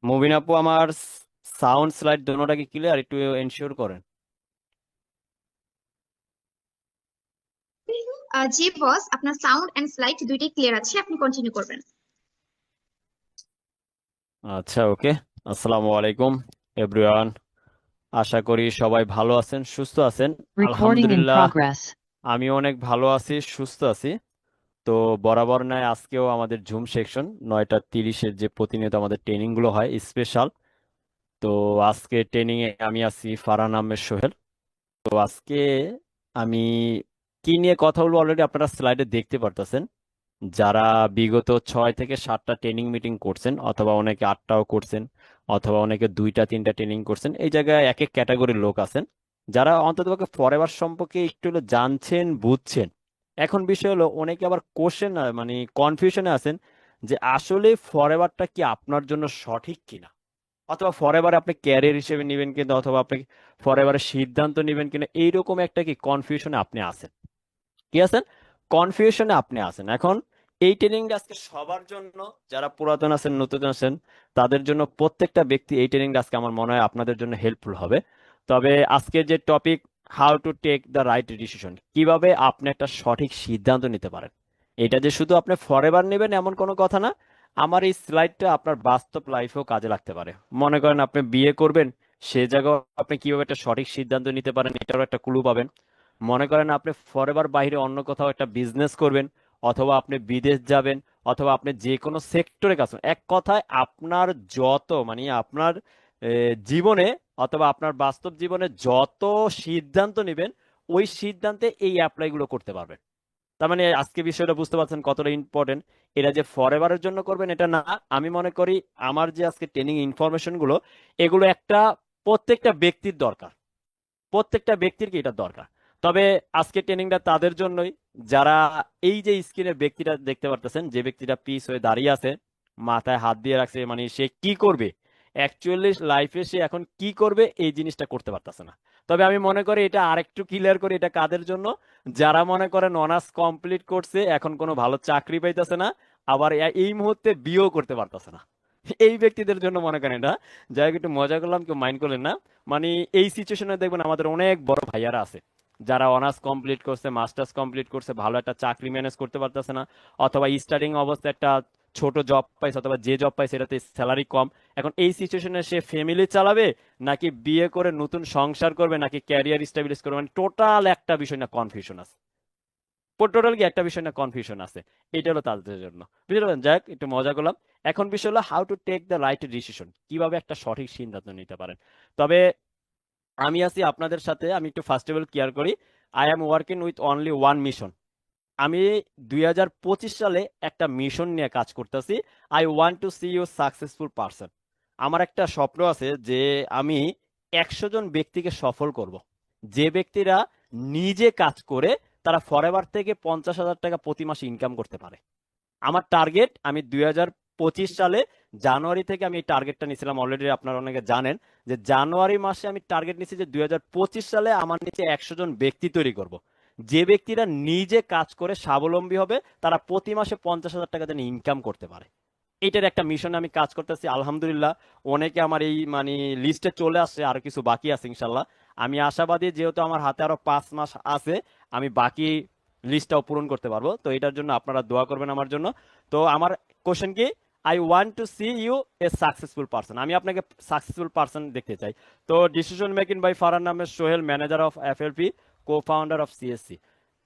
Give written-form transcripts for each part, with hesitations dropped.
মুবিন আপু, আমার sound slide দোনোটা কি ক্লিয়ার? একটু এনশিওর করেন। জি বস, আপনার সাউন্ড এন্ড স্লাইড দুইটাই ক্লিয়ার আছে, আপনি কন্টিনিউ করবেন। আচ্ছা, ওকে। আসসালামু আলাইকুম এভরিওয়ান। আশা করি সবাই ভালো আছেন, সুস্থ আছেন। Recording in আলহামদুলিল্লাহ, progress. আমি অনেক ভালো আছি, সুস্থ আছি। তো বরাবর নয়, আজকেও আমাদের জুম সেকশন 9টা 30-এর যে প্রতিনিয়ত আমাদের ট্রেনিং গুলো হয় স্পেশাল। তো আজকে ট্রেনিং এ আমি আছি ফারহান আহমেদ সোহেল। তো আজকে আমি কি নিয়ে কথা বলবো অলরেডি আপনারা স্লাইডে দেখতে পারতেছেন। যারা বিগত 6 থেকে 7টা ট্রেনিং মিটিং করছেন, অথবা অনেকে 8টাও করছেন, অথবা অনেকে 2টা 3টা ট্রেনিং করছেন, এই জায়গায় এক এক ক্যাটাগরির লোক আছেন যারা অন্ততপক্ষে ফরএভার সম্পর্কে একটু হলো জানছেন, বুঝছেন। এখন বিষয় হলো অনেকে আবার কোশ্চেন মানে কনফিউশনে আছেন যে আসলে ফরএভারটা কি আপনার জন্য সঠিক কিনা, অথবা ফরএভার আপনি ক্যারিয়ার হিসেবে নেবেন কিনা, অথবা আপনি ফরএভারের সিদ্ধান্ত নেবেন কিনা, এইরকম একটা কি কনফিউশনে আপনি আছেন। কি আছেন? কনফিউশনে আপনি আছেন। এখন এই ট্রেনিংটা আজকে সবার জন্য, যারা পুরাতন আছেন, নতুন আছেন, তাদের জন্য, প্রত্যেকটা ব্যক্তি এই ট্রেনিংটা আজকে আমার মনে হয় আপনাদের জন্য হেল্পফুল হবে। তবে আজকে যে topic, how to take the right decision, কিভাবে আপনি একটা সঠিক সিদ্ধান্ত নিতে পারেন। এটা যে শুধু আপনি ফরএভার নেবেন এমন কোনো কথা না। আমার এই স্লাইডটা আপনার বাস্তব লাইফেও কাজে লাগতে পারে। মনে করেন আপনি বিয়ে করবেন, সে জায়গায় আপনি কিভাবে একটা সঠিক সিদ্ধান্ত নিতে পারেন এটারও একটা ক্লু পাবেন। মনে করেন আপনি ফরএভার বাইরে অন্য কোথাও একটা বিজনেস করবেন, অথবা আপনি বিদেশ যাবেন, অথবা আপনি যে কোনো সেক্টরে কাজ করবেন। এক কথায় আপনার যত মানে আপনার জীবনে, অথবা আপনার বাস্তব জীবনে যত সিদ্ধান্ত নেবেন, ওই সিদ্ধান্তে এই অ্যাপ্লাইগুলো করতে পারবেন। তার মানে আজকে বিষয়টা বুঝতে পারছেন কতটা ইম্পর্টেন্ট। এটা যে ফরএভারের জন্য করবেন এটা না। আমি মনে করি আমার যে আজকে ট্রেনিং ইনফরমেশন গুলো, এগুলো একটা প্রত্যেকটা ব্যক্তির দরকার। প্রত্যেকটা ব্যক্তির কি এটা দরকার। তবে আজকে ট্রেনিংটা তাদের জন্যই যারা, এই যে স্ক্রিনে ব্যক্তিটা দেখতে পারতেছেন, যে ব্যক্তিটা পিস হয়ে দাঁড়িয়ে আছে, মাথায় হাত দিয়ে রাখছে, মানে সে কি করবে, অ্যাকচুয়ালি লাইফে সে এখন কি করবে এই জিনিসটা করতে পারতেছে না। তবে আমি মনে করি এটা আরেকটু ক্লিয়ার করি, এটা কাদের জন্য? যারা মনে করেন অনার্স কমপ্লিট করছে, এখন কোনো ভালো চাকরি পাইতেছে না, আবার এই মুহূর্তে বিয়েও করতে পারতেছে না, এই ব্যক্তিদের জন্য মনে করেন এটা। যাই হোক, একটু মজা করলাম, কেউ মাইন্ড করলেন না। মানে এই সিচুয়েশনে দেখবেন আমাদের অনেক বড় ভাইয়ারা আছে যারা অনার্স কমপ্লিট করছে, মাস্টার্স কমপ্লিট করছে, ভালো একটা চাকরি ম্যানেজ করতে পারতেছে না, অথবা স্টার্টিং অবস্থায় একটা ছোট জব পাইছে, অথবা যে জব পাইছে এটাতে স্যালারি কম। এখন এই সিচুয়েশনে সে ফ্যামিলি চালাবে, নাকি বিয়ে করে নতুন সংসার করবে, নাকি ক্যারিয়ার স্টাবলিশ করবে, মানে টোটাল একটা বিষয় না কনফিউশন আছে। টোটাল কি একটা বিষয় না কনফিউশন আছে। এটা হলো তাদের জন্য। বুঝতে পারলেন? যাক, একটু মজা করলাম। এখন বিষয় হলো how to take the right decision, কিভাবে একটা সঠিক সিদ্ধান্ত নিতে পারেন। তবে আমি আছি আপনাদের সাথে, আমি একটু ফার্স্ট অফ অল ক্লিয়ার করি। I am working with only one mission. আমি 2025 সালে একটা মিশন নিয়ে কাজ করতেছি। I want to see you successful person. আমার একটা স্বপ্ন আছে যে আমি 100 জন ব্যক্তিকে সফল করব, যে ব্যক্তিরা নিজে কাজ করে তারা ফরএভার থেকে 50,000 টাকা প্রতি মাসে ইনকাম করতে পারে। আমার টার্গেট, আমি 2025 সালে জানুয়ারি থেকে আমি এই টার্গেটটা নিয়েছিলাম। অলরেডি আপনারা অনেকে জানেন যে জানুয়ারি মাসে আমি টার্গেট নিয়েছি যে 2025 সালে আমার নিচে 100 জন ব্যক্তি তৈরি করব, যে ব্যক্তিরা নিজে কাজ করে স্বাবলম্বী হবে, তারা প্রতি মাসে 50,000 টাকা যেন ইনকাম করতে পারে। এটার একটা মিশনে আমি কাজ করতেছি। আলহামদুলিল্লাহ, অনেকে আমার এই মানে লিস্টে চলে আসছে, আর কিছু বাকি আছে ইনশাল্লাহ। আমি আশাবাদী, যেহেতু আমার হাতে আরো 5 মাস আছে, আমি বাকি লিস্টটাও পূরণ করতে পারবো। তো এটার জন্য আপনারা দোয়া করবেন আমার জন্য। তো আমার কোশ্চেন কি, I want to see you a successful person, আমি আপনাকে সাকসেসফুল পারসন দেখতে চাই। তো decision making by Farhan Ahmed Sohel, manager of FLP, co founder of CSC.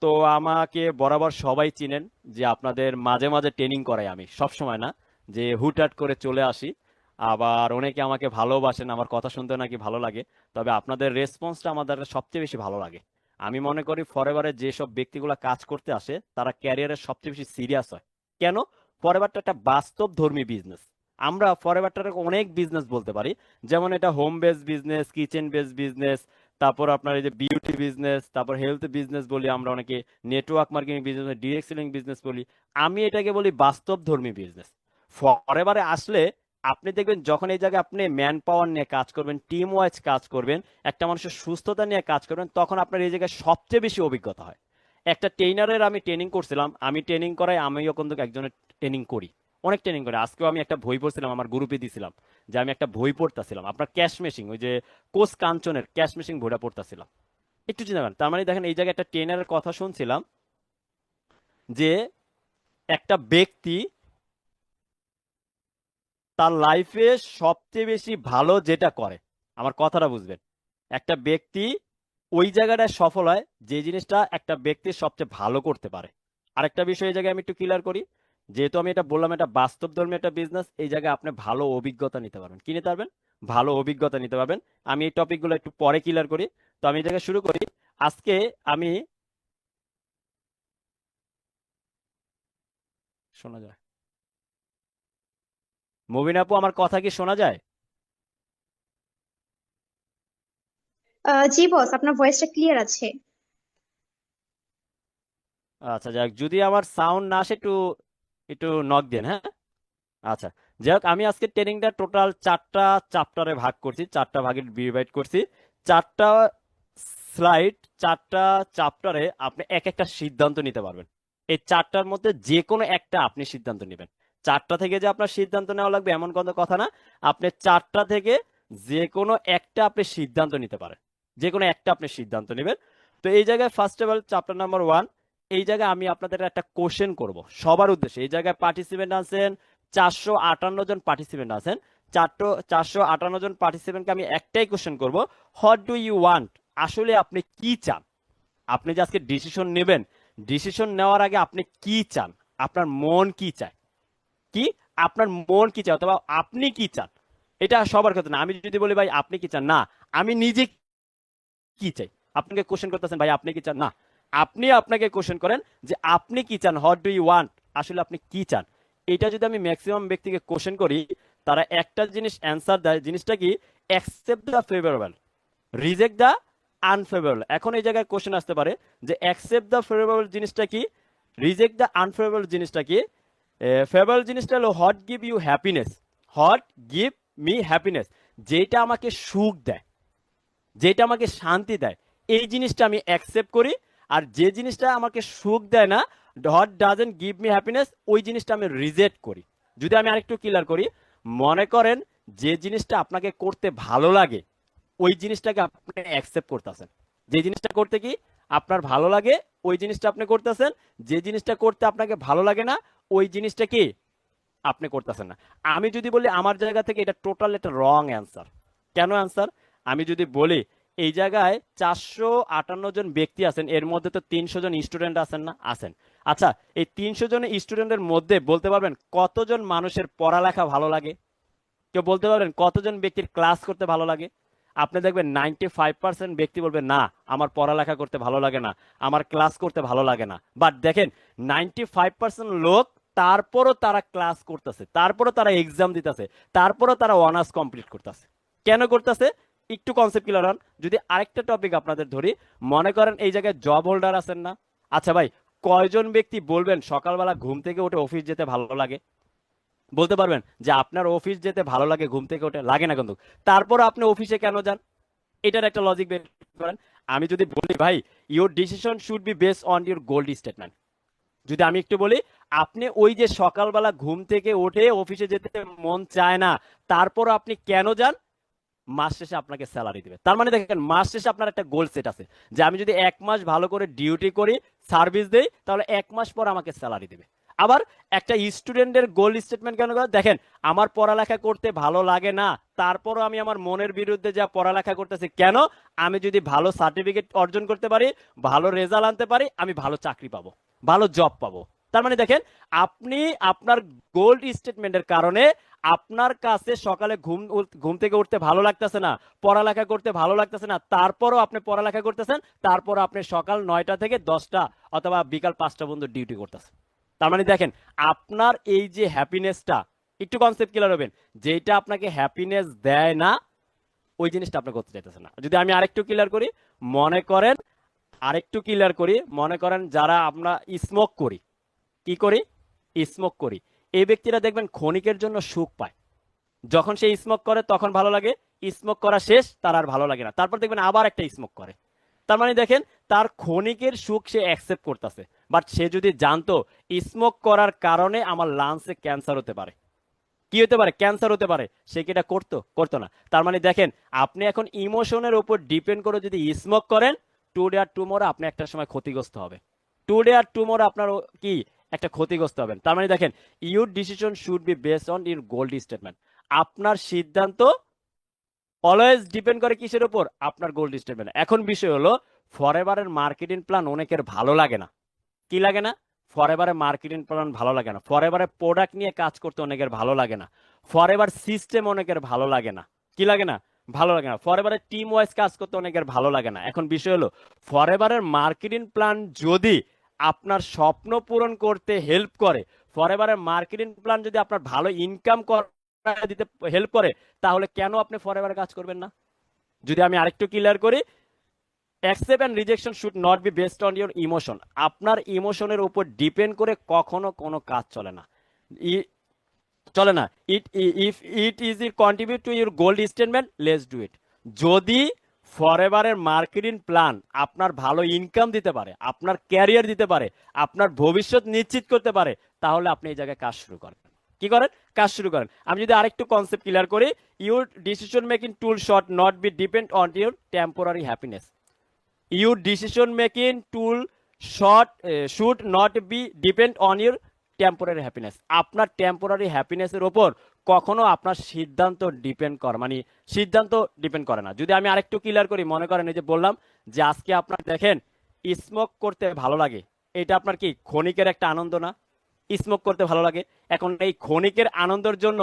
তো আমাকে বরাবর সবাই চিনেন যে আপনাদের মাঝে মাঝে ট্রেনিং করাই, আমি সব সময় না যে হুটহাট করে চলে আসি। আবার অনেকে আমাকে ভালোবাসেন, আমার কথা শুনতে নাকি ভালো লাগে। তবে আপনাদের রেসপন্সটা আমাদের সবচেয়ে বেশি ভালো লাগে। আমি মনে করি ফরএভারে যেসব ব্যক্তিগুলো কাজ করতে আসে তারা ক্যারিয়ারের সবচেয়ে বেশি সিরিয়াস হয়। কেন? ফরএভারটা একটা বাস্তব ধর্মী বিজনেস। আমরা ফরএভারটাকে অনেক বিজনেস বলতে পারি, যেমন এটা home base business, kitchen base business, তারপর আপনার এই যে বিউটি বিজনেস, তারপর হেলথ বিজনেস বলি আমরা অনেকে, network marketing business, direct selling business বলি। আমি এটাকে বলি বাস্তব ধর্মী বিজনেস। ফরএভারে আসলে আপনি দেখবেন যখন এই জায়গায় আপনি ম্যান পাওয়ার নিয়ে কাজ করবেন, টিম ওয়াইজ কাজ করবেন, একটা মানুষের সুস্থতা নিয়ে কাজ করবেন, তখন আপনার এই জায়গায় সবচেয়ে বেশি অভিজ্ঞতা হয়। একটা ট্রেনারের আমি ট্রেনিং করছিলাম, আমি ট্রেনিং করাই, আমিও কিন্তু একজনের ট্রেনিং করি। অনেক ট্রেনিং করে। আজকেও আমি একটা বই পড়ছিলাম, আমার গ্রুপে দিছিলাম যে আমি একটা বই পড়তেছিলাম আপনার ক্যাশ মেশিন, ওই যে কোচ কাঞ্চনের ক্যাশ মেশিন বইটা পড়তেছিলাম। একটু চিন্তা করেন, তার মানে দেখেন এই জায়গায় একটা ট্রেনারের কথা শুনছিলাম যে একটা ব্যক্তি তার লাইফে সবচেয়ে বেশি ভালো যেটা করে, আমার কথাটা বুঝবেন, একটা ব্যক্তি ওই জায়গাটায় সফল হয় যে জিনিসটা একটা ব্যক্তি সবচেয়ে ভালো করতে পারে। আরেকটা বিষয় এই জায়গায় আমি একটু ক্লিয়ার করি, যেহেতু আমি এটা বললাম এটা বাস্তবধর্মী একটা বিজনেস, এই জায়গায় আপনি ভালো অভিজ্ঞতা নিতে পারবেন। কি নিতে পারবেন? ভালো অভিজ্ঞতা নিতে পারবেন। আমি এই টপিকগুলো একটু পরে ক্লিয়ার করি। তো আমি এই জায়গায় শুরু করি। আজকে আমি, শোনা যায় মুবিন আপু, আমার কথা কি শোনা যায়? জি বস, আপনার ভয়েসটা ক্লিয়ার আছে। আচ্ছা, যাক, যদি আমার সাউন্ড না আসে একটু একটু নক দেন, হ্যাঁ। আচ্ছা, যাই হোক, আমি আজকে ট্রেনিংটা টোটাল 4টা চ্যাপ্টারে ভাগ করছি, 4টা ভাগে ডিভাইড করছি। 4টা স্লাইড, 4টা চ্যাপ্টারে আপনি এক একটা সিদ্ধান্ত নিতে পারবেন। এই 4টার মধ্যে যে কোনো একটা আপনি সিদ্ধান্ত নেবেন। 4টা থেকে যে আপনার সিদ্ধান্ত নেওয়া লাগবে এমন কোনো কথা না। আপনি 4টা থেকে যে কোনো একটা আপনি সিদ্ধান্ত নিতে পারেন, যে কোনো একটা আপনি সিদ্ধান্ত নেবেন। তো এই জায়গায় first of all chapter number 1, এই জায়গায় আমি আপনাদের একটা কোশ্চেন করব সবার উদ্দেশ্যে। এই জায়গায় পার্টিসিপেন্ট আছেন 458 জন পার্টিসিপেন্ট আছেন। 458 জন পার্টিসিপেন্টকে আমি একটাই কোশ্চেন করব, হোয়াট ডু ইউ ওয়ান্ট? আসলে আপনি কি চান? আপনি যে আজকে ডিসিশন নেবেন, ডিসিশন নেওয়ার আগে আপনি কি চান? আপনার মন কি চায়? কি আপনার মন কি চায়, অথবা আপনি কি চান? এটা সবার কথা না। আমি যদি বলি ভাই আপনি কি চান, না, আমি নিজে কি চাই। আপনাকে কোশ্চেন করতেছেন ভাই আপনি কি চান, না, আপনি আপনাকে কোশ্চেন করেন যে আপনি কি চান, হোয়াট ডু ইউ ওয়ান্ট, আসলে আপনি কি চান। এটা যদি আমি ম্যাক্সিমাম ব্যক্তিকে কোশ্চেন করি, তারা একটা জিনিস অ্যান্সার দেয়, জিনিসটা কি? Accept the favourable, reject the unfavourable. এখন এই জায়গায় কোশ্চেন আসতে পারে যে অ্যাকসেপ্ট দ্য ফেভারেবল জিনিসটা কি, রিজেক্ট দ্য আনফেভারেবল জিনিসটা কি। ফেভারেবল জিনিসটা হলো what give you happiness, what give me happiness, যেটা আমাকে সুখ দেয়, যেটা আমাকে শান্তি দেয়, এই জিনিসটা আমি অ্যাকসেপ্ট করি। আর যে জিনিসটা আমাকে সুখ দেয় না, what doesn't give me happiness, ওই জিনিসটা আমি রিজেক্ট করি। যদি আমি আরেকটু ক্লিয়ার করি, মনে করেন যে জিনিসটা আপনাকে করতে ভালো লাগে ওই জিনিসটাকে আপনি অ্যাকসেপ্ট করতেছেন। যে জিনিসটা করতে কি আপনার ভালো লাগে ওই জিনিসটা আপনি করতেছেন। যে জিনিসটা করতে আপনাকে ভালো লাগে না ওই জিনিসটা কি আপনি করতেছেন না। আমি যদি বলি আমার জায়গা থেকে এটা টোটাল একটা রং অ্যান্সার। কেন অ্যান্সার? আমি যদি বলি এই জায়গায় 458 জন ব্যক্তি আছেন, এর মধ্যে তো 300 জন স্টুডেন্ট আছেন, না আছেন? আচ্ছা, এই 300 জন স্টুডেন্টের মধ্যে বলতে পারবেন কতজন মানুষের পড়ালেখা ভালো লাগে? কেউ বলতে পারবেন কতজন ব্যক্তির ক্লাস করতে ভালো লাগে? আপনি দেখবেন 95% ব্যক্তি বলবে না, আমার পড়ালেখা করতে ভালো লাগে না, আমার ক্লাস করতে ভালো লাগে না। বাট দেখেন 95% লোক তারপরও তারা ক্লাস করতেছে, তারপরও তারা এক্সাম দিতেছে, তারপরও তারা অনার্স কমপ্লিট করতেছে। কেন করতেছে? একটু কনসেপ্ট ক্লিয়ার হন। যদি আরেকটা টপিক আপনাদের ধরি, মনে করেন এই জায়গায় জব হোল্ডার আছেন না? আচ্ছা ভাই, কয়জন ব্যক্তি বলবেন সকালবেলা ঘুম থেকে উঠে অফিস যেতে ভালো লাগে? বলতে পারবেন যে আপনার অফিস যেতে ভালো লাগে, ঘুম থেকে উঠে লাগে না কিন্তু, তারপর আপনি অফিসে কেন যান? এটার একটা লজিক বের করেন। আমি যদি বলি ভাই your decision should be based on your gold statement, যদি আমি একটু বলি আপনি ওই যে সকালবেলা ঘুম থেকে উঠে অফিসে যেতে মন চায় না, তারপর আপনি কেন যান? মাস শেষে আপনাকে স্যালারি দিবে। তার মানে দেখেন মাস শেষে আপনার একটা গোল সেট আছে যে আমি যদি 1 মাস ভালো করে ডিউটি করি, সার্ভিস দেই, তাহলে 1 মাস পর আমাকে স্যালারি দিবে। আবার একটা স্টুডেন্টের গোল স্টেটমেন্ট কেন করে? দেখেন আমার পড়ালেখা করতে ভালো লাগে না, তারপরও আমি আমার মনের বিরুদ্ধে যা পড়ালেখা করতেছি কেন? আমি যদি ভালো সার্টিফিকেট অর্জন করতে পারি, ভালো রেজাল্ট আনতে পারি, আমি ভালো চাকরি পাবো, ভালো জব পাবো। তার মানে দেখেন আপনি আপনার গোল্ড স্টেটমেন্টের কারণে আপনার কাছে সকালে ঘুম ঘুম থেকে উঠতে ভালো লাগতেছে না, পড়ালেখা করতে ভালো লাগতেছে না, তারপরও আপনি পড়ালেখা করতেছেন, তারপর আপনি সকাল 9টা থেকে 10টা অথবা বিকাল 5টা পর্যন্ত ডিউটি করতেছেন। তার মানে দেখেন আপনার এই যে হ্যাপিনেসটা, একটু কনসেপ্ট ক্লিয়ার হবেন, যেটা আপনাকে হ্যাপিনেস দেয় না ওই জিনিসটা আপনি করতে চাইতেছেন না। যদি আমি আরেকটু ক্লিয়ার করি, মনে করেন আরেকটু ক্লিয়ার করি, মনে করেন যারা আমরা স্মোক করি, কি করি? স্মোক করি। এই ব্যক্তিরা দেখবেন ক্ষণিকের জন্য সুখ পায়, যখন সে স্মোক করে তখন ভালো লাগে, স্মোক করা শেষ তার আর ভালো লাগে না, তারপর দেখবেন আবার একটা স্মোক করে। তার মানে দেখেন তার ক্ষণিকের সুখ সে অ্যাকসেপ্ট করতেছে, বাট সে যদি জানতো স্মোক করার কারণে আমার লাংসে ক্যান্সার হতে পারে, কি হতে পারে, ক্যান্সার হতে পারে, সে কি এটা করতো? করতো না। তার মানে দেখেন, আপনি এখন ইমোশনের উপর ডিপেন্ড করে যদি স্মোক করেন, টুডে আর টুমোরো আপনি একটা সময় ক্ষতিগ্রস্ত হবে। টুডে আর টুমোরো আপনার কি একটা ক্ষতিগ্রস্ত হবেন। তার মানে দেখেন, your decision should be based on your goal statement. আপনার সিদ্ধান্ত অলওয়েজ ডিপেন্ড করে কিসের উপর? আপনার গোল স্টেটমেন্ট। এখন বিষয় হলো, ফরএভারের মার্কেটিং প্ল্যান অনেকের ভালো লাগে না। কি লাগে না? ফরএভারের মার্কেটিং প্ল্যান ভালো লাগে না, ফরএভারের প্রোডাক্ট নিয়ে কাজ করতে অনেকের ভালো লাগে না, ফরএভার সিস্টেম অনেকের ভালো লাগে না। কি লাগে না? ভালো লাগে না। ফরএভারের টিম ওয়াইজ কাজ করতে অনেকের ভালো লাগে না। এখন বিষয় হলো, ফরএভারের মার্কেটিং প্ল্যান যদি আপনার স্বপ্ন পূরণ করতে হেল্প করে, ফরএভারের মার্কেটিং প্ল্যান যদি আপনার ভালো ইনকাম দিতে হেল্প করে, তাহলে কেন আপনি ফরএভারে কাজ করবেন না? যদি আমি আরেকটু ক্লিয়ার করি, accept and rejection should not be based on your emotion. আপনার ইমোশনের উপর ডিপেন্ড করে কখনো কোনো কাজ চলে না। চলে না। It if it is it contribute to your gold statement, let's do it. যদি ফরএভারের মার্কেটিং প্ল্যান আপনার ভালো ইনকাম দিতে পারে, আপনার ক্যারিয়ার দিতে পারে, আপনার ভবিষ্যৎ নিশ্চিত করতে পারে, তাহলে আপনি এই জায়গায় কাজ শুরু করেন। কি করেন? কাজ শুরু করেন। আমি যদি আরেকটু কনসেপ্ট ক্লিয়ার করি, your decision making tool should not be depend on your temporary happiness. your decision making tool should not be depend on your temporary happiness. আপনার টেম্পোরারি হ্যাপিনেসের ওপর কখনো আপনার সিদ্ধান্ত ডিপেন্ড করে, মানে সিদ্ধান্ত ডিপেন্ড করে না। যদি আমি আরেকটু ক্লিয়ার করি, মনে করেন এই যে বললাম যে আজকে আপনার দেখেন স্মোক করতে ভালো লাগে, এটা আপনার কি ক্ষণিকের একটা আনন্দ না? স্মোক করতে ভালো লাগে। এখন এই ক্ষণিকের আনন্দের জন্য